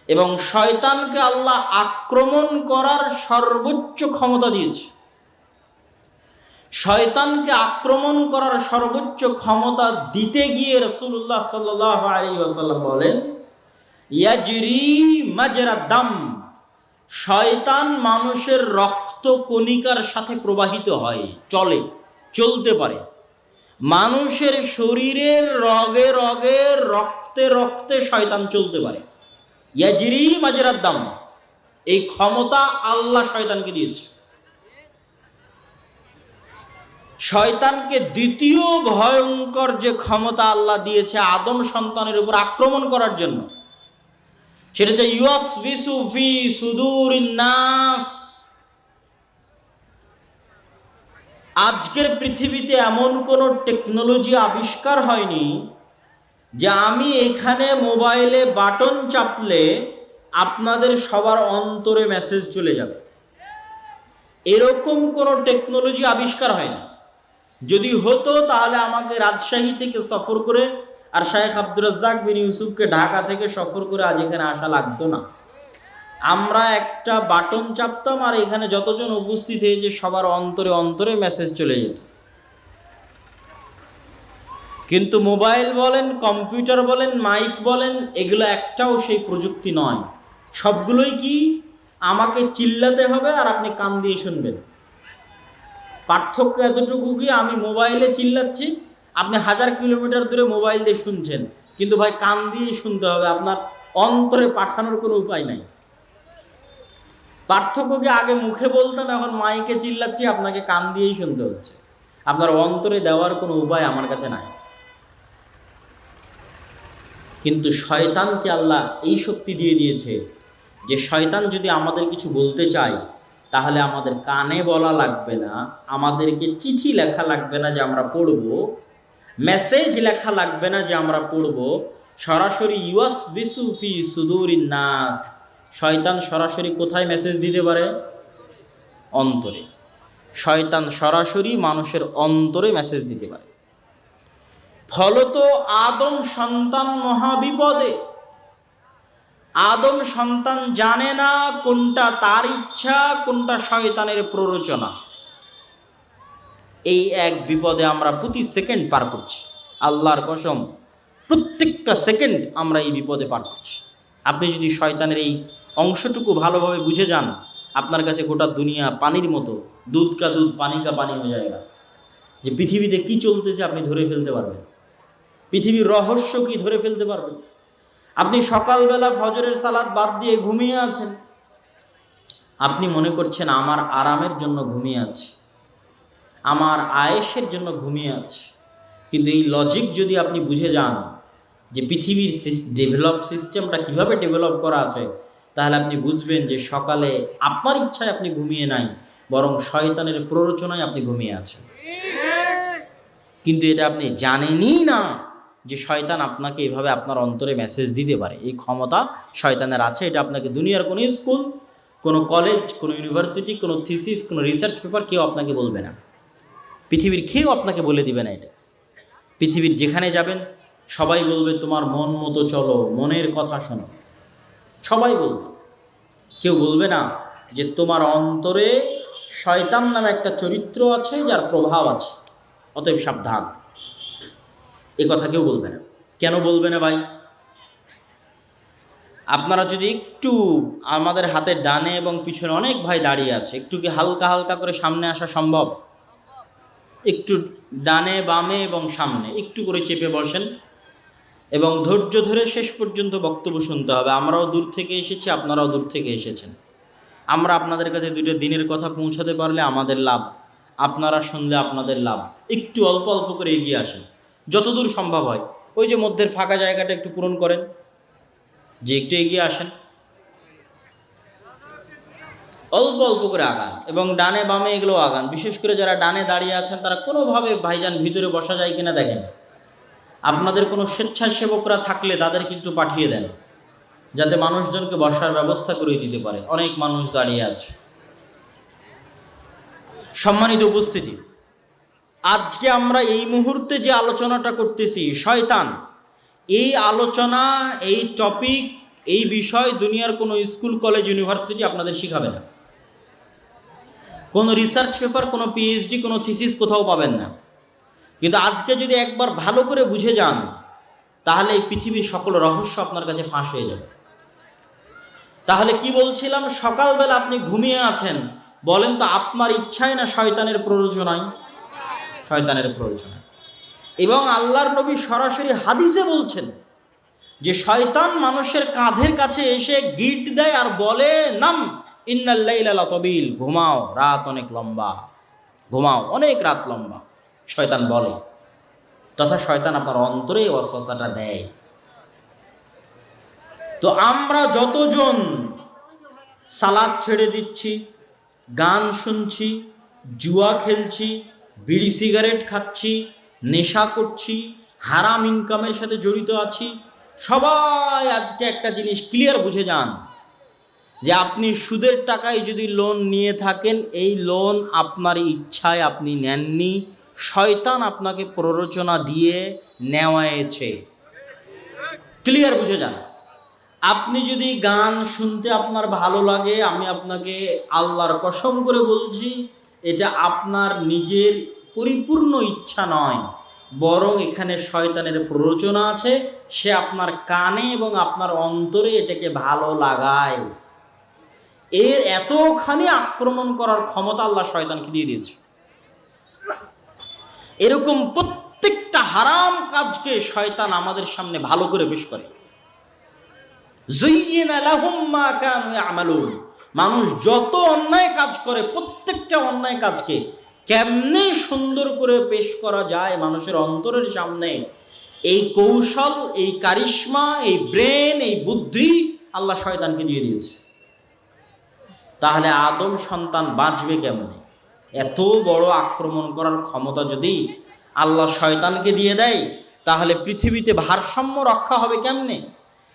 এবং শয়তানকে আল্লাহ আক্রমণ করার সর্বোচ্চ ক্ষমতা দিয়েছে। শয়তানকে আক্রমণ করার সর্বোচ্চ ক্ষমতা দিতে গিয়ে রাসূলুল্লাহ সাল্লাল্লাহু আলাইহি ওয়াসাল্লাম বলেন, ইয়াজরি মাজরা দাম, শয়তান মানুষের রক্ত কণিকার সাথে প্রবাহিত হয়, চলতে পারে। মানুষের শরীরের রগে রগে, রক্তে রক্তে শয়তান চলতে পারে। ইয়াজরি মাজরা দাম, এই ক্ষমতা আল্লাহ শয়তানকে দিয়েছে। শয়তানকে দ্বিতীয় ভয়ঙ্কর যে ক্ষমতা আল্লাহ দিয়েছে আদম সন্তানের উপর আক্রমণ করার জন্য, সেটা হচ্ছে ইউসবিসু ফি সুদুরিন নাস। আজকের পৃথিবীতে এমন কোনো টেকনোলজি আবিষ্কার হয়নি যে আমি এখানে মোবাইলে বাটন চাপলে আপনাদের সবার অন্তরে মেসেজ চলে যাবে। এরকম কোনো টেকনোলজি আবিষ্কার হয়নি। যদি হতো তাহলে আমাকে রাজশাহী থেকে সফর করে আর শায়েখ আব্দুর রাজ্জাক বিন ইউসুফকে ঢাকা থেকে সফর করে আজ এখানে আসা লাগতো না। আমরা একটা বাটন চাপতাম আর এখানে যতজন উপস্থিত হয়েছে সবার অন্তরে অন্তরে মেসেজ চলে যেত। কিন্তু মোবাইল বলেন, কম্পিউটার বলেন, মাইক বলেন, এগুলো একটাও সেই প্রযুক্তি নয়। সবগুলোই কি আমাকে চিল্লাতে হবে আর আপনি কান দিয়ে শুনবেন। পার্থক্য এতটুকু কি, আমি মোবাইলে চিল্লাচ্ছি, আপনি 1000 কিলোমিটার দূরে মোবাইল দিয়ে শুনছেন, কিন্তু ভাই কান দিয়ে শুনতে হবে, আপনার অন্তরে পাঠানোর কোনো উপায় নাই। পার্থক্য কি, আগে মুখে বলতাম, এখন মাইকে চিল্লাচ্ছি, আপনাকে কান দিয়েই শুনতে হচ্ছে, আপনার অন্তরে দেওয়ার কোনো উপায় আমার কাছে নাই। কিন্তু শয়তানকে আল্লাহ এই শক্তি দিয়ে দিয়েছে যে শয়তান যদি আমাদের কিছু বলতে চায় তাহলে আমাদের কানে বলা লাগবে না, আমাদেরকে চিঠি লেখা লাগবে না যে আমরা পড়ব, মেসেজ লেখা লাগবে না যে আমরা পড়ব, সরাসরি ইউয়াসবিসু ফি সুদুরিন নাস, শয়তান সরাসরি কোথায় মেসেজ দিতে পারে? অন্তরে। শয়তান সরাসরি মানুষের অন্তরে মেসেজ দিতে পারে। ফলত আদম সন্তান মহাবিপদে। আদম সন্তান জানে না কোনটা তার ইচ্ছা, কোনটা শয়তানের প্ররোচনা। এই এক বিপদে আমরা প্রতি সেকেন্ড পার করছি। আল্লাহর কসম, প্রত্যেকটা সেকেন্ড আমরা এই বিপদে পার করছি। আপনি যদি শয়তানের এই অংশটুকু ভালোভাবে বুঝে যান, আপনার কাছে গোটা দুনিয়া পানির মতো, দুধ কা দুধ পানি কা পানি হয়ে যায়গা। যে পৃথিবীতে কি চলতেছে আপনি ধরে ফেলতে পারবেন, পৃথিবীর রহস্য কি ধরে ফেলতে পারবেন। আপনি সকালবেলা ফজরের সালাত বাদ দিয়ে ঘুমিয়ে আছেন, আপনি মনে করছেন আমার আরামের জন্য ঘুমিয়ে আছি, আমার আয়েশের জন্য ঘুমিয়ে আছি। কিন্তু এই লজিক যদি আপনি বুঝে যান যে পৃথিবীর ডেভেলপ সিস্টেমটা কিভাবে ডেভেলপ করা আছে, তাহলে আপনি বুঝবেন যে সকালে আপনার ইচ্ছায় আপনি ঘুমিয়ে নাই, বরং শয়তানের প্ররোচনায় আপনি ঘুমিয়ে আছেন। কিন্তু এটা আপনি জানেনই না যে শয়তান আপনাকে এভাবে আপনার অন্তরে মেসেজ দিতে পারে। এই ক্ষমতা শয়তানের আছে। এটা আপনাকে দুনিয়ার কোনো স্কুল, কোনো কলেজ, কোনো ইউনিভার্সিটি, কোনো থিসিস, কোনো রিসার্চ পেপার কেউ আপনাকে বলবে না। পৃথিবীর কেউ আপনাকে বলে দিবে না এটা। পৃথিবীর যেখানে যাবেন সবাই বলবে তোমার মন মতো চলো, মনের কথা শোনো, সবাই বলবে। কেউ বলবে না যে তোমার অন্তরে শয়তান নামে একটা চরিত্র আছে, যার প্রভাব আছে, অতএব সাবধান। এ কথা কেউ বলবে না। কেন বলবে না ভাই? আপনারা যদি একটু, আমাদের হাতের ডানে এবং পিছনে অনেক ভাই দাঁড়িয়ে আছে, একটু কি হালকা হালকা করে সামনে আসা সম্ভব? একটু ডানে বামে এবং সামনে একটু করে চেপে বসেন এবং ধৈর্য ধরে শেষ পর্যন্ত বক্তব্য শুনতে হবে। আমরাও দূর থেকে এসেছি, আপনারাও দূর থেকে এসেছেন। আমরা আপনাদের কাছে দুটো দিনের কথা পৌঁছাতে পারলে আমাদের লাভ, আপনারা শুনলে আপনাদের লাভ। একটু অল্প অল্প করে এগিয়ে আসেন যতদূর সম্ভব হয়। ওই যে মধ্যের ফাঁকা জায়গাটা একটু পূরণ করেন, যে একটু এগিয়ে আসেন, অল্প অল্প করে আগান এবং ডানে বামে এগুলো আগান। বিশেষ করে যারা ডানে দাঁড়িয়ে আছেন তারা কোনোভাবে ভাইজান ভিতরে বসা যায় কিনা দেখেন। আপনাদের কোনো স্বেচ্ছাসেবকরা থাকলে তাদেরকে একটু পাঠিয়ে দেন, যাতে মানুষজনকে বসার ব্যবস্থা করে দিতে পারে। অনেক মানুষ দাঁড়িয়ে আছে। সম্মানিত উপস্থিতি, আজকে আমরা এই মুহূর্তে যে আলোচনাটা করতেছি শয়তান, এই আলোচনা, এই টপিক, এই বিষয় দুনিয়ার কোনো স্কুল, কলেজ, ইউনিভার্সিটি আপনাদের শিখাবে না। কোনো রিসার্চ পেপার, কোনো পিএইচডি, কোনো থিসিস কোথাও পাবেন না। কিন্তু আজকে যদি একবার ভালো করে বুঝে যান, তাহলে এই পৃথিবীর সকল রহস্য আপনার কাছে ফাঁস হয়ে যাবে। তাহলে কি বলছিলাম, সকালবেলা আপনি ঘুমিয়ে আছেন, বলেন তো আপনার ইচ্ছায় না শয়তানের প্ররোচনায়? শয়তানের প্ররোচনায়। এবং আল্লাহর নবী সরাসরি হাদিসে বলছেন যে শয়তান মানুষের কাঁধের কাছে এসে গিট দেয় আর বলে, নাম ইন্নাল লাইলা লাতাবিল, ঘুমাও, রাত অনেক লম্বা, ঘুমাও, অনেক রাত লম্বা। শয়তান বলে, তথা শয়তান আপনার অন্তরে ওয়াসওয়াসাটা দেয়। তো আমরা যতজন সালাত ছেড়ে দিচ্ছি, গান শুনছি, জুয়া খেলছি, বিড়ি সিগারেট খাচ্ছি, নেশা করছি, হারাম ইনকামের সাথে জড়িত আছি, সবাই আজকে একটা জিনিস ক্লিয়ার বুঝে যান যে আপনি সুদের টাকায় যদি লোন নিয়ে থাকেন, এই লোন আপনার ইচ্ছায় আপনি নেননি, শয়তান আপনাকে প্ররোচনা দিয়ে নেওয়ায়েছে। ক্লিয়ার বুঝে যান। আপনি যদি গান শুনতে আপনার ভালো লাগে, আমি আপনাকে আল্লাহর কসম করে বলছি, এটা আপনার নিজের পরিপূর্ণ ইচ্ছা নয়, বরং এখানে শয়তানের প্ররোচনা আছে। সে আপনার কানে এবং আপনার অন্তরে এটাকে ভালো লাগায়। এর এতখানি আক্রমণ করার ক্ষমতা আল্লাহ শয়তানকে দিয়ে দিয়েছে। এরকম প্রত্যেকটা হারাম কাজকে শয়তান আমাদের সামনে ভালো করে পেশ করে। যুয়্যিনা লাহুম মা কানু ইয়ামালুন, মানুষ যত অন্যায় কাজ করে, প্রত্যেকটা অন্যায় কাজকে কেমনে সুন্দর করে পেশ করা যায় মানুষের অন্তরের সামনে, এই কৌশল, এই কারিশমা, এই ব্রেন, এই বুদ্ধি আল্লাহ শয়তানকে দিয়ে দিয়েছে। তাহলে আদম সন্তান বাঁচবে কেমনে? এত বড় আক্রমণ করার ক্ষমতা যদি আল্লাহ শয়তানকে দিয়ে দেয়, তাহলে পৃথিবীতে ভারসাম্য রক্ষা হবে কেমনে?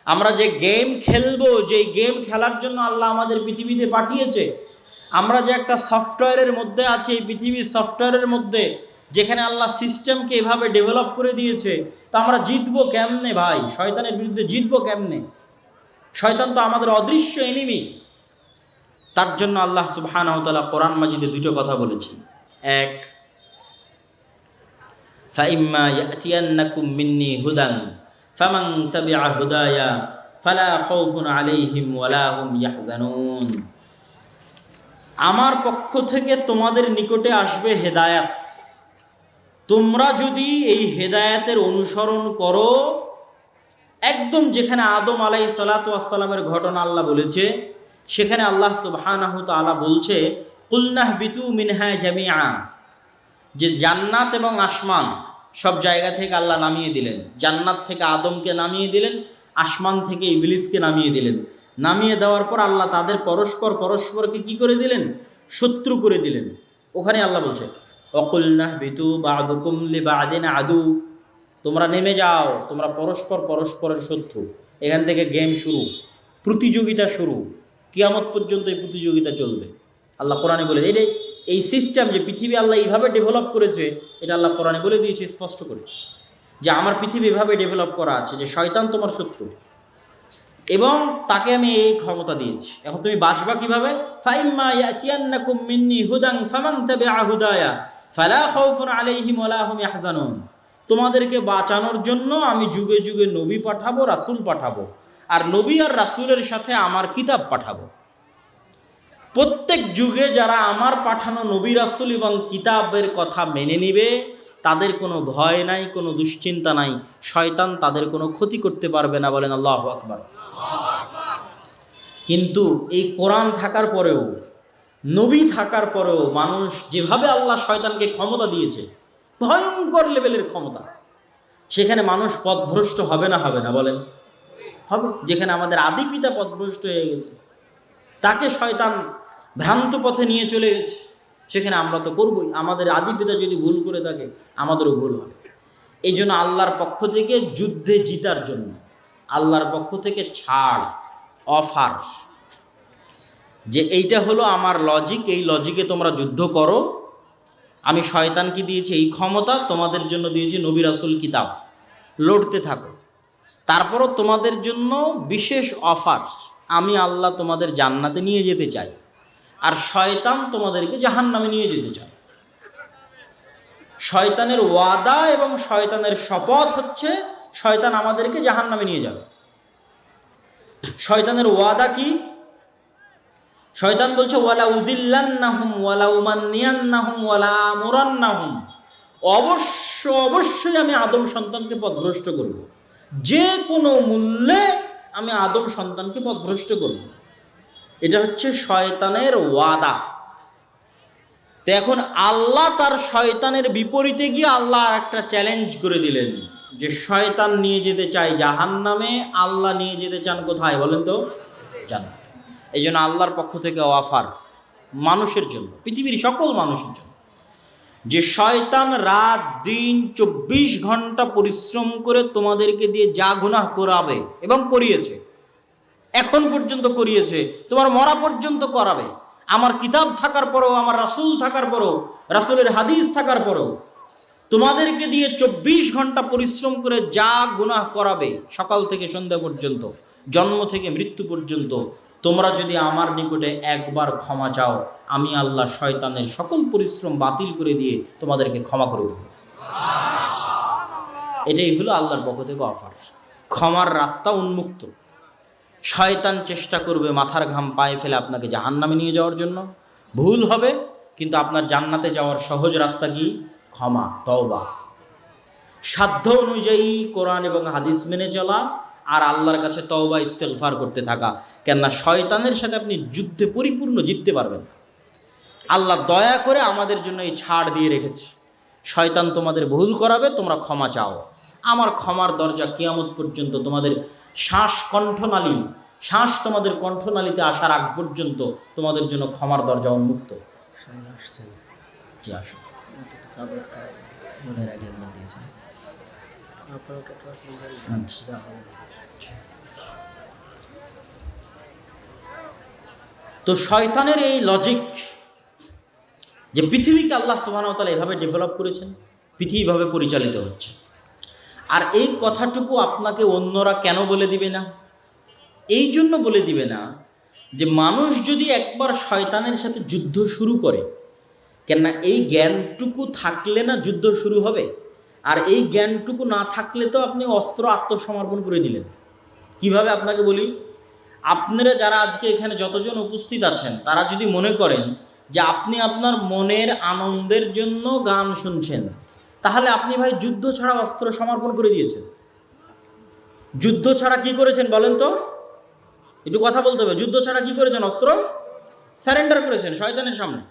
আমরা যে গেম খেলবো, যেই গেম খেলার জন্য আল্লাহ আমাদের পৃথিবীতে পাঠিয়েছে, আমরা যে একটা সফটওয়্যারের মধ্যে আছি, এই পৃথিবীর সফটওয়্যারের মধ্যে, যেখানে আল্লাহ সিস্টেমকে এভাবে ডেভেলপ করে দিয়েছে, তা আমরা জিতবো কেমনে ভাই? শয়তানের বিরুদ্ধে জিতবো কেমনে? শয়তান তো আমাদের অদৃশ্য এনিমি। তার জন্য আল্লাহ সুবহানাহু ওয়া তাআলা কোরআন মাজিদে দুটো কথা বলেছেন। এক, ফাইম্মা ইয়াতিয়ান্নাকুম মিন্নি হুদান ফামান তাবিআ হুদায়া ফালা খাউফুন আলাইহিম ওয়ালা হুম ইয়াহজানুন। আমার পক্ষ থেকে তোমাদের নিকটে আসবে হেদায়াত, তোমরা যদি এই হেদায়াতের অনুসরণ করো, একদম যেখানে আদম আলাইহিস সালাতু ওয়াস সালামের ঘটনা আল্লাহ বলেছে, সেখানে আল্লাহ সুবহানাহু ওয়া তাআলা বলছে কুলনাহবিতু মিনহা জামিআ, যে জান্নাত এবং আসমান সব জায়গা থেকে আল্লাহ নামিয়ে দিলেন। জান্নাত থেকে আদমকে নামিয়ে দিলেন, আসমান থেকে ইবলিসকে নামিয়ে দিলেন। নামিয়ে দেওয়ার পর আল্লাহ তাদের পরস্পরকে কি করে দিলেন? শত্রু করে দিলেন। ওখানে আল্লাহ বলছে ওয়াকুলনাহবিতু বা'দুকুম লিবা'দিন আদু, তোমরা নেমে যাও, তোমরা পরস্পরের শত্রু। এখান থেকে গেম শুরু, প্রতিযোগিতা শুরু, কিয়ামত পর্যন্ত এই প্রতিযোগিতা চলবে। আল্লাহ কোরআনে বলে এই সিস্টেম যে পৃথিবী আল্লাহ এইভাবে ডেভেলপ করেছে, এটা আল্লাহ কোরআনে বলে দিয়েছে স্পষ্ট করে, যে আমার পৃথিবী এভাবে ডেভেলপ করা আছে যে শয়তান তোমার শত্রু এবং তাকে আমি এই ক্ষমতা দিয়েছি। এখন তুমি বাঁচবা কিভাবে? ফাইম্মা ইয়াতিয়ান্নাকুম মিন্নি হুদান ফামান তাবিআ হুদায়া ফালা খাউফুন আলাইহিম ওয়ালা হুম ইয়াহজানুন। তোমাদেরকে বাঁচানোর জন্য আমি যুগে যুগে নবী পাঠাবো, রাসূল পাঠাবো, আর নবী আর রাসূলের সাথে আমার কিতাব পাঠাবো। প্রত্যেক যুগে যারা আমার পাঠানো নবী রাসূল এবং কিতাবের কথা মেনে নিবে, তাদের কোনো ভয় নাই, কোনো দুশ্চিন্তা নাই, শয়তান তাদের কোনো ক্ষতি করতে পারবে না। বলেন আল্লাহু আকবার। কিন্তু এই কোরআন থাকার পরেও, নবী থাকার পরেও মানুষ যেভাবে আল্লাহ শয়তানকে ক্ষমতা দিয়েছে, ভয়ঙ্কর লেভেলের ক্ষমতা, সেখানে মানুষ পথভ্রষ্ট হবে না? হবে না? বলেন হবে। যেখানে আমাদের আদি পিতা পথভ্রষ্ট হয়ে গেছে, তাকে শয়তান ভ্রান্ত পথে নিয়ে চলে গেছে, সেখানে আমরা তো করবই। আমাদের আদি পিতা যদি ভুল করে থাকে, আমাদেরও ভুল হবে। এই জন্য আল্লাহর পক্ষ থেকে যুদ্ধে জিতার জন্য আল্লাহর পক্ষ থেকে ছাড়, অফার, যে এইটা হলো আমার লজিক, এই লজিকে তোমরা যুদ্ধ করো। আমি শয়তানকে দিয়েছি এই ক্ষমতা, তোমাদের জন্য দিয়েছি নবী রাসূল কিতাব, লড়তে থাকো। তারপরও তোমাদের জন্য বিশেষ অফার, আমি আল্লাহ তোমাদের জান্নাতে নিয়ে যেতে চাই, আর শয়তান তোমাদেরকে জাহান্নামে নিয়ে যেতে চায়। শয়তানের ওয়াদা এবং শয়তানের শপথ হচ্ছে শয়তান আমাদেরকে জাহান্নামে নিয়ে যাবে। শয়তানের ওয়াদা কি? শয়তান বলছে ওয়ালা উদিল্লান্নাহুম ওয়ালা উমান্নিয়ান্নাহুম ওয়ালা আমুরান্নাহুম, অবশ্যই আমি আদম সন্তানকে পথভ্রষ্ট করব, যে কোনো মূল্যে আমি আদম সন্তানকে পথভ্রষ্ট করব। এটা হচ্ছে শয়তানের ওয়াদা। তো এখন আল্লাহ তার শয়তানের বিপরীতে গিয়ে আল্লাহ একটা চ্যালেঞ্জ করে দিলেন, যে শয়তান নিয়ে যেতে চায় জাহান্নামে, আল্লাহ নিয়ে যেতে চান কোথায় বলেন তো? জান্নাত। এই জন্য আল্লাহর পক্ষ থেকে অফার মানুষের জন্য, পৃথিবীর সকল মানুষের জন্য, যে শয়তান রাত দিন 24 ঘন্টা পরিশ্রম করে তোমাদেরকে দিয়ে যা গুনাহ করাবে এবং করিয়েছে, এখন পর্যন্ত করিয়েছে, তোমার মরা পর্যন্ত করাবে। আমার কিতাব থাকার পরেও, আমার রাসূল থাকার পরেও, রাসূলের হাদিস থাকার পরেও তোমাদেরকে দিয়ে 24 ঘন্টা পরিশ্রম করে যা গুনাহ করাবে, সকাল থেকে সন্ধ্যা পর্যন্ত, জন্ম থেকে মৃত্যু পর্যন্ত, তোমরা যদি আমার নিকটে একবার ক্ষমা চাও, আমি আল্লাহ শয়তানের সকল পরিশ্রম বাতিল করে দিয়ে তোমাদেরকে ক্ষমা করে দেব। এটাই হলো আল্লাহর পক্ষ থেকে অফার। ক্ষমার রাস্তা উন্মুক্ত। শয়তান চেষ্টা করবে মাথার ঘাম পায়ে ফেলে আপনাকে জাহান্নামে নিয়ে যাওয়ার জন্য, ভুল হবে, কিন্তু আপনার জান্নাতে যাওয়ার সহজ রাস্তা কি? ক্ষমা, তওবা, সাধ্য অনুযায়ী কোরআন এবং হাদিস মেনে চলা, আর আল্লাহর কাছে তওবা ইস্তেগফার করতে থাকা। কেননা শয়তানের সাথে আপনি যুদ্ধে পরিপূর্ণ জিততে পারবেন। আল্লাহ দয়া করে আমাদের জন্য এই ছাড় দিয়ে রেখেছে, শয়তান তোমাদের ভুল করাবে, তোমরা ক্ষমা চাও, আমার ক্ষমার দরজা কিয়ামত পর্যন্ত, তোমাদের শ্বাস তোমাদের কণ্ঠনালীতে আসার আগ পর্যন্ত তোমাদের জন্য ক্ষমার দরজা উন্মুক্ত। তো শয়তানের এই লজিক যে পৃথিবীকে আল্লাহ সুবহানাহু ওয়া তাআলা এভাবে ডেভেলপ করেছেন, পৃথিবীভাবে পরিচালিত হচ্ছে, আর এই কথাটুকু আপনাকে অন্যরা কেন বলে দিবে না? এই জন্য বলে দিবে না যে মানুষ যদি একবার শয়তানের সাথে যুদ্ধ শুরু করে, কেননা এই জ্ঞানটুকু থাকলে না যুদ্ধ শুরু হবে, আর এই জ্ঞানটুকু না থাকলে তো আপনি অস্ত্র আত্মসমর্পণ করে দিলেন। কিভাবে আপনাকে বলি, আপনারা যারা আজকে এখানে যতজন উপস্থিত আছেন তারা যদি মনে করেন যে আপনি আপনার মনের আনন্দের জন্য গান শুনছেন, তাহলে আপনি ভাই যুদ্ধ ছাড়া অস্ত্র সমর্পণ করে দিয়েছেন। যুদ্ধ ছাড়া কি করেছেন বলেন তো, একটু কথা বলতে হবে। যুদ্ধ ছাড়া কি করেছেন? অস্ত্র সারেন্ডার করেছেন শয়তানের সামনে।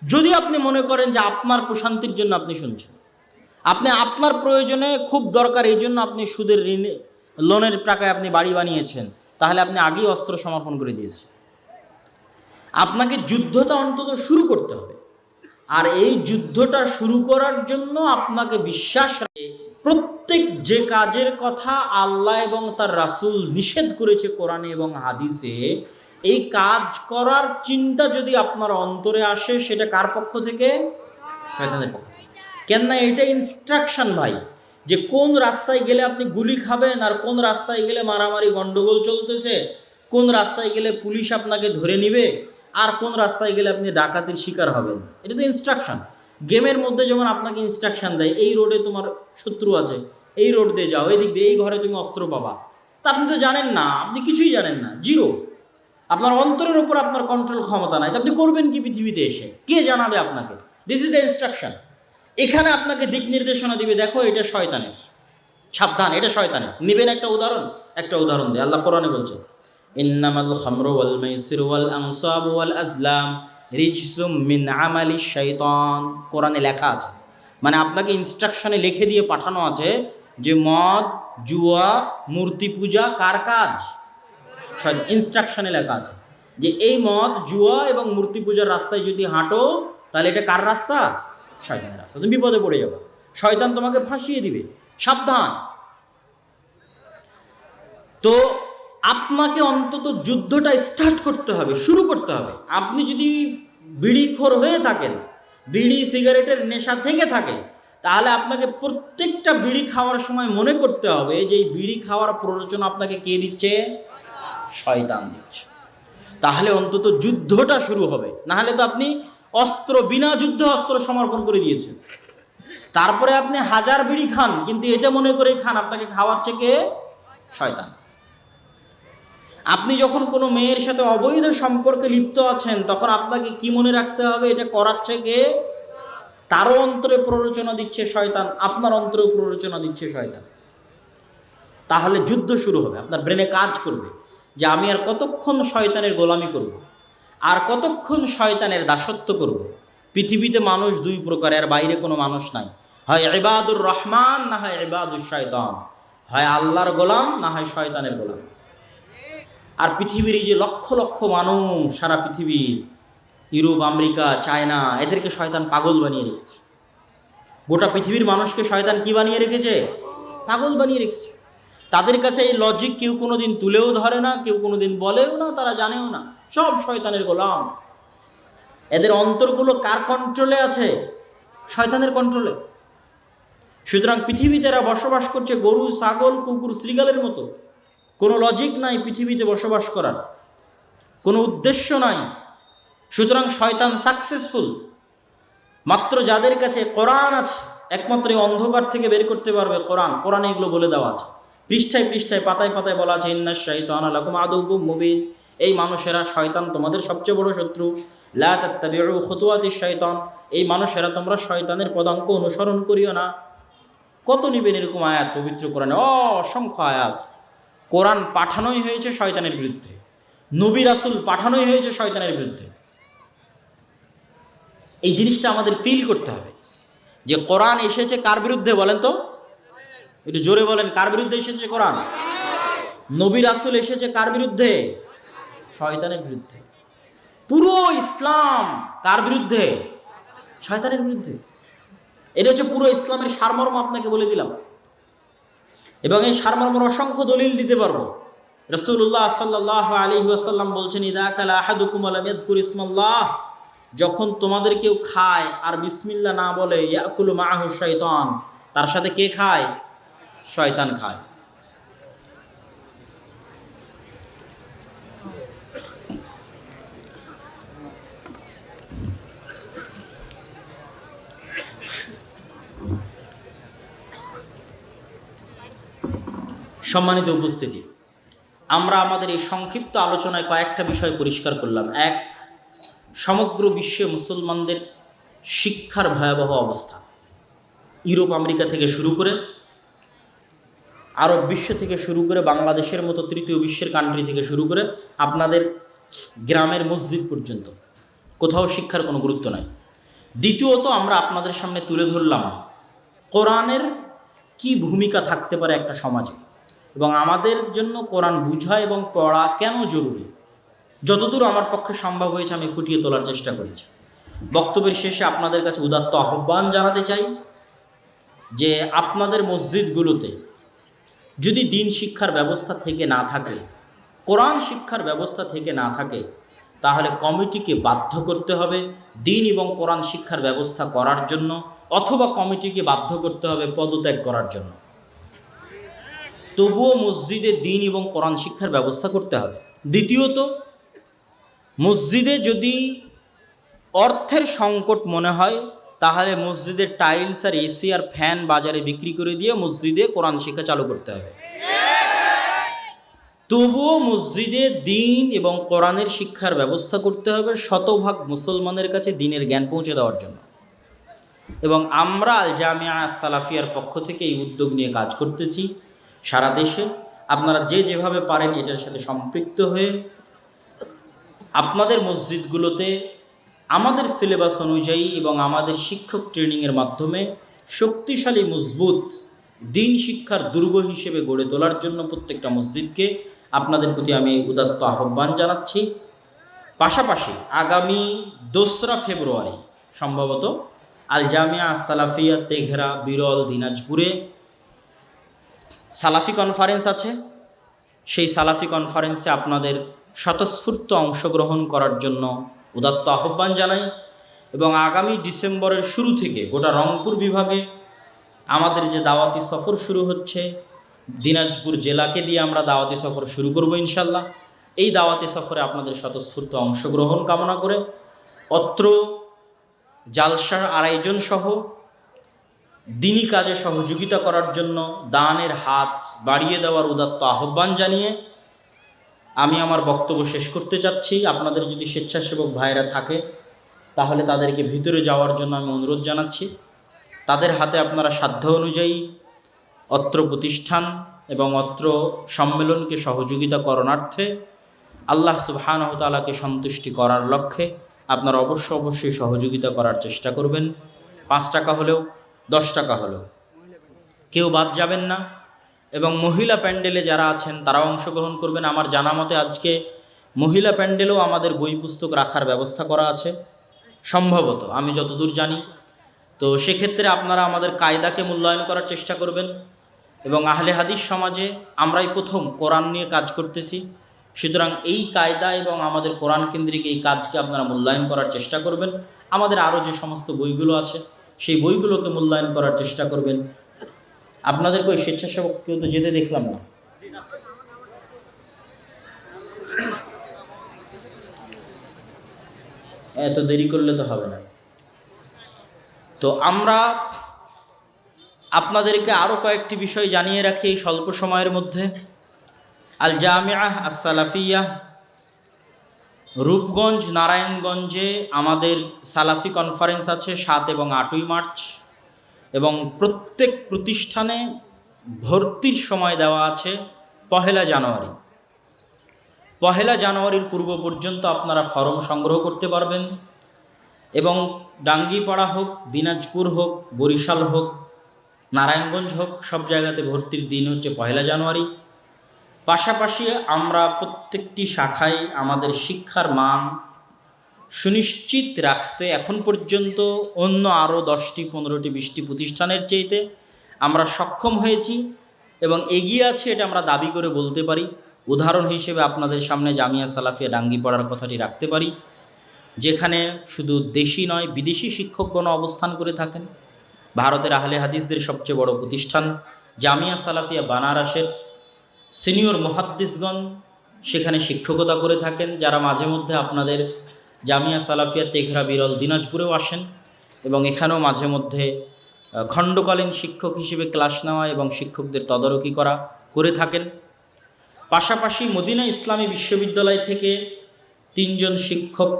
যদি আপনি মনে করেন যে আপনার প্রশান্তির জন্য আপনি শুনছেন, আপনি আপনার প্রয়োজনে খুব দরকার এই জন্য আপনি সুদের ঋণ লোনের টাকায় আপনি বাড়ি বানিয়েছেন, তাহলে আপনি আগেই অস্ত্র সমর্পণ করে দিয়েছেন। আপনাকে যুদ্ধটা অন্তত শুরু করতে হবে, আর এই যুদ্ধটা শুরু করার জন্য আপনাকে বিশ্বাস রাখে প্রত্যেক যে কাজের কথা আল্লাহ এবং তার রাসূল নিষেধ করেছে কোরআনে এবং হাদিসে, এই কাজ করার চিন্তা যদি আপনার অন্তরে আসে, সেটা কার পক্ষ থেকে? শয়তানের পক্ষ থেকে। কেননা এটা ইনস্ট্রাকশন ভাই, যে কোন রাস্তায় গেলে আপনি গুলি খাবেন, আর কোন রাস্তায় গেলে মারামারি গন্ডগোল চলতেছে, কোন রাস্তায় গেলে পুলিশ আপনাকে ধরে নিবে, আর কোন রাস্তায় গেলে আপনি ডাকাতির শিকার হবেন। এটা তো ইনস্ট্রাকশন। গেমের মধ্যে যেমন আপনাকে ইনস্ট্রাকশন দেয়, এই রোডে তোমার শত্রু আছে, এই রোড দিয়ে যাও, এই দিক দিয়ে, এই ঘরে তুমি অস্ত্র পাবা, তা আপনি তো জানেন না, আপনি কিছুই জানেন না, জিরো। আপনার অন্তরের উপর আপনার কন্ট্রোল ক্ষমতা নাই, তো আপনি করবেন কি পৃথিবীতে এসে? কে জানাবে আপনাকে? This is the instruction. এখানে আপনাকে দিক নির্দেশনা দিবে, দেখো এটা শয়তানের, সাবধান, এটা শয়তানের। নিবেন একটা উদাহরণ দেয় আল্লাহ কোরআনে বলছে, ইন্নামাল খামরু ওয়াল মাইসিরু ওয়াল আনসাবু ওয়াল আজলাম রিজসুম মিন আমালিশ শাইতান। কোরআনে লেখা আছে, মানে আপনাকে ইনস্ট্রাকশনে লিখে দিয়ে পাঠানো আছে যে মদ, জুয়া, মূর্তি পূজা কার কাজ? ইনস্ট্রাকশনে লেখা আছে যে এই মদ, জুয়া এবং মূর্তি পূজার রাস্তায় যদি হাঁটো, তাহলে এটা কার রাস্তা? শয়তানের রাস্তা। তুমি বিপদে পড়ে যাবে, শয়তান তোমাকে ফাঁসিয়ে দিবে, সাবধান। তো আপনাকে অন্তত যুদ্ধটা স্টার্ট করতে হবে, শুরু করতে হবে। আপনি যদি বিড়িখোর হয়ে থাকেন, বিড়ি সিগারেটের নেশা থেকে থাকে, তাহলে আপনাকে প্রত্যেকটা বিড়ি খাওয়ার সময় মনে করতে হবে যে এই বিড়ি খাওয়ার প্ররোচনা আপনাকে কে দিচ্ছে? শয়তান দিচ্ছে। তাহলে অন্তত যুদ্ধটা শুরু হবে। না হলে তো আপনি অস্ত্র, বিনা যুদ্ধে অস্ত্র সমর্পণ করে দিয়েছেন। তারপরে আপনি হাজার বিড়ি খান, কিন্তু এটা মনে করে খান আপনাকে খাওয়াচ্ছে কে? শয়তান। আপনি যখন কোনো মেয়ের সাথে অবৈধ সম্পর্কে লিপ্ত আছেন, তখন আপনাকে কি মনে রাখতে হবে? এটা করাচ্ছে কে? তারও অন্তরে প্ররোচনা দিচ্ছে শয়তান, আপনার অন্তরেও প্ররোচনা দিচ্ছে শয়তান। তাহলে যুদ্ধ শুরু হবে, আপনার ব্রেনে কাজ করবে যে আমি আর কতক্ষণ শয়তানের গোলামি করব, আর কতক্ষণ শয়তানের দাসত্ব করব। পৃথিবীতে মানুষ দুই প্রকার, এর বাইরে কোনো মানুষ নাই। হয় ইবাদুর রহমান, না হয় ইবাদুর শয়তান। হয় আল্লাহর গোলাম, না হয় শয়তানের গোলাম। আর পৃথিবীর এই যে লক্ষ লক্ষ মানুষ, সারা পৃথিবীর, ইউরোপ, আমেরিকা, চায়না, এদেরকে শয়তান পাগল বানিয়ে রেখেছে। গোটা পৃথিবীর মানুষকে শয়তান কি বানিয়ে রেখেছে? পাগল বানিয়ে রেখেছে। তাদের কাছে এই লজিক কেউ কোনোদিন তুলেও ধরে না, কেউ কোনোদিন বলেও না, তারা জানেও না। সব শয়তানের গোলাম। এদের অন্তরগুলো কার কন্ট্রোলে আছে? শয়তানের কন্ট্রোলে। সুতরাং পৃথিবীতে এরা বসবাস করছে গরু, ছাগল, কুকুর, শ্রীগালের মতো। কোনো লজিক নাই পৃথিবীতে বসবাস করার, কোনো উদ্দেশ্য নাই। সুতরাং শয়তান সাকসেসফুল। মাত্র যাদের কাছে কোরআন আছে, একমাত্র এই অন্ধকার থেকে বের করতে পারবে কোরআন। কোরআনে এগুলো বলে দেওয়া আছে, পৃষ্ঠায় পৃষ্ঠায়, পাতায় পাতায় বলা আছে, ইন্নাশ শাইতানা লাকুম আদুউম মুবিন। এই মানুষেরা, শয়তান তোমাদের সবচেয়ে বড় শত্রু। লা তাত্তাবিউ খুতুওয়াতিশ শাইতান। এই মানুষেরা, তোমরা শয়তানের পদাঙ্ক অনুসরণ করিও না। কত নিবেন এরকম আয়াত পবিত্র কোরআনে? অসংখ্য আয়াত। কোরআন পাঠানোই হয়েছে শয়তানের বিরুদ্ধে, নবী রাসূল পাঠানোই হয়েছে শয়তানের বিরুদ্ধে। এই জিনিসটা আমাদের ফিল করতে হবে যে কোরআন এসেছে কার বিরুদ্ধে বলেন তো? একটু জোরে বলেন, কার বিরুদ্ধে এসেছে কোরআন? নবী রাসূল এসেছে কার বিরুদ্ধে? শয়তানের বিরুদ্ধে। পুরো ইসলাম কার বিরুদ্ধে? শয়তানের বিরুদ্ধে। এটা হচ্ছে পুরো ইসলামের সারমর্ম, আপনাকে বলে দিলাম। এবং এই সারমর্মের অসংখ্য দলিল দিতে পারবো। রাসূলুল্লাহ সাল্লাল্লাহু আলাইহি ওয়াসাল্লাম বলছেন, ইযা আকালা আহাদুকুম ওয়া লাম ইয়াযকুর ইসমাল্লাহ, যখন তোমাদের কেউ খায় আর বিসমিল্লাহ না বলে, ইয়াকুলু মাআহু শাইতান, তার সাথে কে খায়? শয়তান খায়। সম্মানিত উপস্থিতি, আমরা আমাদের এই সংক্ষিপ্ত আলোচনায় কয়েকটা বিষয় পরিষ্কার করলাম। এক, সমগ্র বিশ্বে মুসলমানদের শিক্ষার ভয়াবহ অবস্থা। ইউরোপ আমেরিকা থেকে শুরু করে, আরব বিশ্ব থেকে শুরু করে, বাংলাদেশের মতো তৃতীয় বিশ্বের কান্ট্রি থেকে শুরু করে আপনাদের গ্রামের মসজিদ পর্যন্ত কোথাও শিক্ষার কোনো গুরুত্ব নাই। দ্বিতীয়ত, আমরা আপনাদের সামনে তুলে ধরলাম কোরআনের কি ভূমিকা থাকতে পারে একটা সমাজে, এবং আমাদের জন্য কোরআন বুঝা এবং পড়া কেন জরুরি। যতদূর আমার পক্ষে সম্ভব হয়েছে আমি ফুটিয়ে তোলার চেষ্টা করেছি। বক্তব্যের শেষে আপনাদের কাছে উদাত্ত আহ্বান জানাতে চাই যে আপনাদের মসজিদগুলোতে যদি দিন শিক্ষার ব্যবস্থা থেকে না থাকে, কোরআন শিক্ষার ব্যবস্থা থেকে না থাকে, তাহলে কমিটিকে বাধ্য করতে হবে দিন এবং কোরআন শিক্ষার ব্যবস্থা করার জন্য, অথবা কমিটিকে বাধ্য করতে হবে পদত্যাগ করার জন্য। তবুও মসজিদে দিন এবং কোরআন শিক্ষার ব্যবস্থা করতে হবে। দ্বিতীয়ত, মসজিদে যদি অর্থের সংকট মনে হয়, তাহলে মসজিদের টাইলস আর এসি আর ফ্যান বাজারে বিক্রি করে দিয়ে মসজিদে কোরআন শিক্ষা চালু করতে হবে। তবুও মসজিদে দিন এবং কোরআনের শিক্ষার ব্যবস্থা করতে হবে শতভাগ মুসলমানের কাছে দিনের জ্ঞান পৌঁছে দেওয়ার জন্য। এবং আমরা আল জামিয়া সালাফিয়ার পক্ষ থেকে এই উদ্যোগ নিয়ে কাজ করতেছি সারা দেশে। আপনারা যে যেভাবে পারেন এটার সাথে সম্পৃক্ত হয়ে আপনাদের মসজিদগুলোতে আমাদের সিলেবাস অনুযায়ী এবং আমাদের শিক্ষক ট্রেনিংয়ের মাধ্যমে শক্তিশালী মজবুত দিন শিক্ষার দুর্গ হিসেবে গড়ে তোলার জন্য প্রত্যেকটা মসজিদকে আপনাদের প্রতি আমি উদাত্ত আহ্বান জানাচ্ছি। পাশাপাশি আগামী 2রা ফেব্রুয়ারি সম্ভবত আল জামিয়া সালাফিয়া তেঘরা বিরল দিনাজপুরে সালাফি কনফারেন্স আছে। সেই সালাফি কনফারেন্সে আপনাদের স্বতঃস্ফূর্ত অংশগ্রহণ করার জন্য উদাত্ত আহ্বান জানাই। এবং আগামী ডিসেম্বরের শুরু থেকে গোটা রংপুর বিভাগে আমাদের যে দাওয়াতি সফর শুরু হচ্ছে, দিনাজপুর জেলাকে দিয়ে আমরা দাওয়াতি সফর শুরু করব ইনশাল্লাহ। এই দাওয়াতি সফরে আপনাদের স্বতঃস্ফূর্ত অংশগ্রহণ কামনা করে অত্র জালসার আয়োজন সহ দিনী কাজে সহযোগিতা করার জন্য দানের হাত বাড়িয়ে দেওয়ার উদাত্ত আহ্বান জানিয়ে আমি আমার বক্তব্য শেষ করতে চাচ্ছি। আপনাদের যদি স্বেচ্ছাসেবক ভাইরা থাকে তাহলে তাদেরকে ভিতরে যাওয়ার জন্য আমি অনুরোধ জানাচ্ছি। তাদের হাতে আপনারা সাধ্য অনুযায়ী অত্র প্রতিষ্ঠান এবং অত্র সম্মেলনকে সহযোগিতা করণার্থে আল্লাহ সুবহানাহু ওয়া তাআলাকে সন্তুষ্টি করার লক্ষ্যে আপনারা অবশ্যই সহযোগিতা করার চেষ্টা করবেন। 5 টাকা হলেও 10 টাকা হলেও কেউ বাদ যাবেন না। এবং মহিলা প্যান্ডেলে যারা আছেন তারাও অংশগ্রহণ করবেন। আমার জানা মতে আজকে মহিলা প্যান্ডেলেও আমাদের বই পুস্তক রাখার ব্যবস্থা করা আছে সম্ভবত, আমি যতদূর জানি। তো সেক্ষেত্রে আপনারা আমাদের কায়দাকে মূল্যায়ন করার চেষ্টা করবেন। এবং আহলে হাদিস সমাজে আমরাই প্রথম কোরআন নিয়ে কাজ করতেছি, সুতরাং এই কায়দা এবং আমাদের কোরআন কেন্দ্রিক এই কাজকে আপনারা মূল্যায়ন করার চেষ্টা করবেন। আমাদের আরও যে সমস্ত বইগুলো আছে সেই বইগুলোকে মূল্যায়ন করার চেষ্টা করবেন। আপনাদেরকে ওই স্বেচ্ছাসেবক কেউ তো যেতে দেখলাম না। এত দেরি করলে তো হবে না। তো আমরা আপনাদেরকে আরও কয়েকটি বিষয় জানিয়ে রাখি এই স্বল্প সময়ের মধ্যে। আল জামিয়া আস-সালাফিয়া রূপগঞ্জ নারায়ণগঞ্জে আমাদের সালাফি কনফারেন্স আছে 7 এবং 8ই মার্চ। এবং প্রত্যেক প্রতিষ্ঠানে ভর্তির সময় দেওয়া আছে 1 জানুয়ারি। 1 জানুয়ারির পূর্ব পর্যন্ত আপনারা ফর্ম সংগ্রহ করতে পারবেন। এবং ডাঙ্গিপাড়া হোক, দিনাজপুর হোক, বরিশাল হোক, নারায়ণগঞ্জ হোক, সব জায়গাতে ভর্তির দিন হচ্ছে 1 জানুয়ারি। পাশাপাশি আমরা প্রত্যেকটি শাখায় আমাদের শিক্ষার মান সুনিশ্চিত রাখতে এখন পর্যন্ত অন্য আরও 10টি 15টি 20টি প্রতিষ্ঠানের চাইতে আমরা সক্ষম হয়েছি। এবং এগিয়ে আছে এটা আমরা দাবি করে বলতে পারি। উদাহরণ হিসেবে আপনাদের সামনে জামিয়া সালাফিয়া ডাঙ্গিপাড়ার কথাটি রাখতে পারি, যেখানে শুধু দেশি নয় বিদেশি শিক্ষকগণ অবস্থান করে থাকেন। ভারতের আহলে হাদিসদের সবচেয়ে বড় প্রতিষ্ঠান জামিয়া সালাফিয়া বানারসের সিনিয়র মুহাদ্দিসগণ সেখানে শিক্ষকতা করে থাকেন, যারা মাঝে মধ্যে আপনাদের জামিয়া সালাফিয়া তেঘরা বিরল দিনাজপুরেও আসেন এবং এখানেও মাঝে মধ্যে খণ্ডকালীন শিক্ষক হিসেবে ক্লাস নেওয়া এবং শিক্ষকদের তদারকি করে থাকেন। পাশাপাশি মদিনা ইসলামী বিশ্ববিদ্যালয় থেকে 3 জন শিক্ষক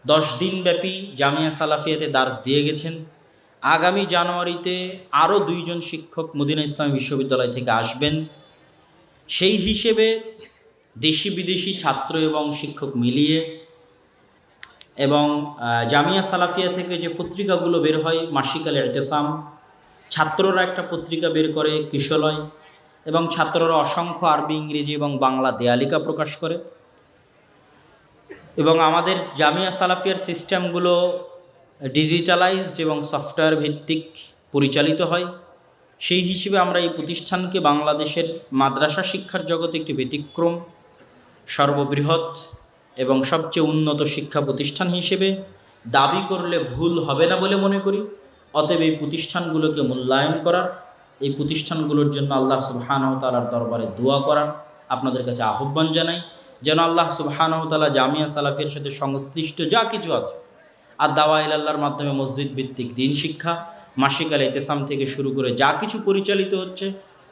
10 দিনব্যাপী জামিয়া সালাফিয়াতে দার্স দিয়ে গেছেন। আগামী জানুয়ারিতে আরও 2 জন শিক্ষক মদিনা ইসলামী বিশ্ববিদ্যালয় থেকে আসবেন। সেই হিসেবে দেশি বিদেশি ছাত্র এবং শিক্ষক মিলিয়ে এবং জামিয়া সালাফিয়া থেকে যে পত্রিকাগুলো বের হয়, মাসিক আল ইতিসাম, ছাত্ররা একটা পত্রিকা বের করে কিশলয়, এবং ছাত্ররা অসংখ্য আরবি, ইংরেজি এবং বাংলা দেয়ালিকা প্রকাশ করে। এবং আমাদের জামিয়া সালাফিয়ার সিস্টেমগুলো ডিজিটালাইজড এবং সফটওয়্যার ভিত্তিক পরিচালিত হয়। সেই হিসেবে আমরা এই প্রতিষ্ঠানকে বাংলাদেশের মাদ্রাসা শিক্ষার জগতে একটি ব্যতিক্রম, সর্ববৃহৎ এবং সবচেয়ে উন্নত শিক্ষা প্রতিষ্ঠান হিসেবে দাবি করলে ভুল হবে না বলে মনে করি। অতএব এই প্রতিষ্ঠানগুলোকে মূল্যায়ন করার, এই প্রতিষ্ঠানগুলোর জন্য আল্লাহ সুবহানাহু ওয়া তাআলার দরবারে দোয়া করার আপনাদের কাছে আহ্বান জানাই, যেন আল্লাহ সুবহানাহু ওয়া তাআলা জামিয়া সালাফিয়ার সাথে সংশ্লিষ্ট যা কিছু আছে, আর দাওয়া ইলাল্লাহর মাধ্যমে মসজিদ ভিত্তিক দিন শিক্ষা, মাসিক আল ইতিসাম থেকে শুরু করে যা কিছু পরিচালিত হচ্ছে,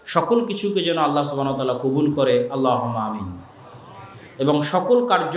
সকল কিছুকে যেন আল্লাহ সুবহানাহু ওয়া তাআলা কবুল করে, আল্লাহুম্মা আমিন। এবং সকল কার্য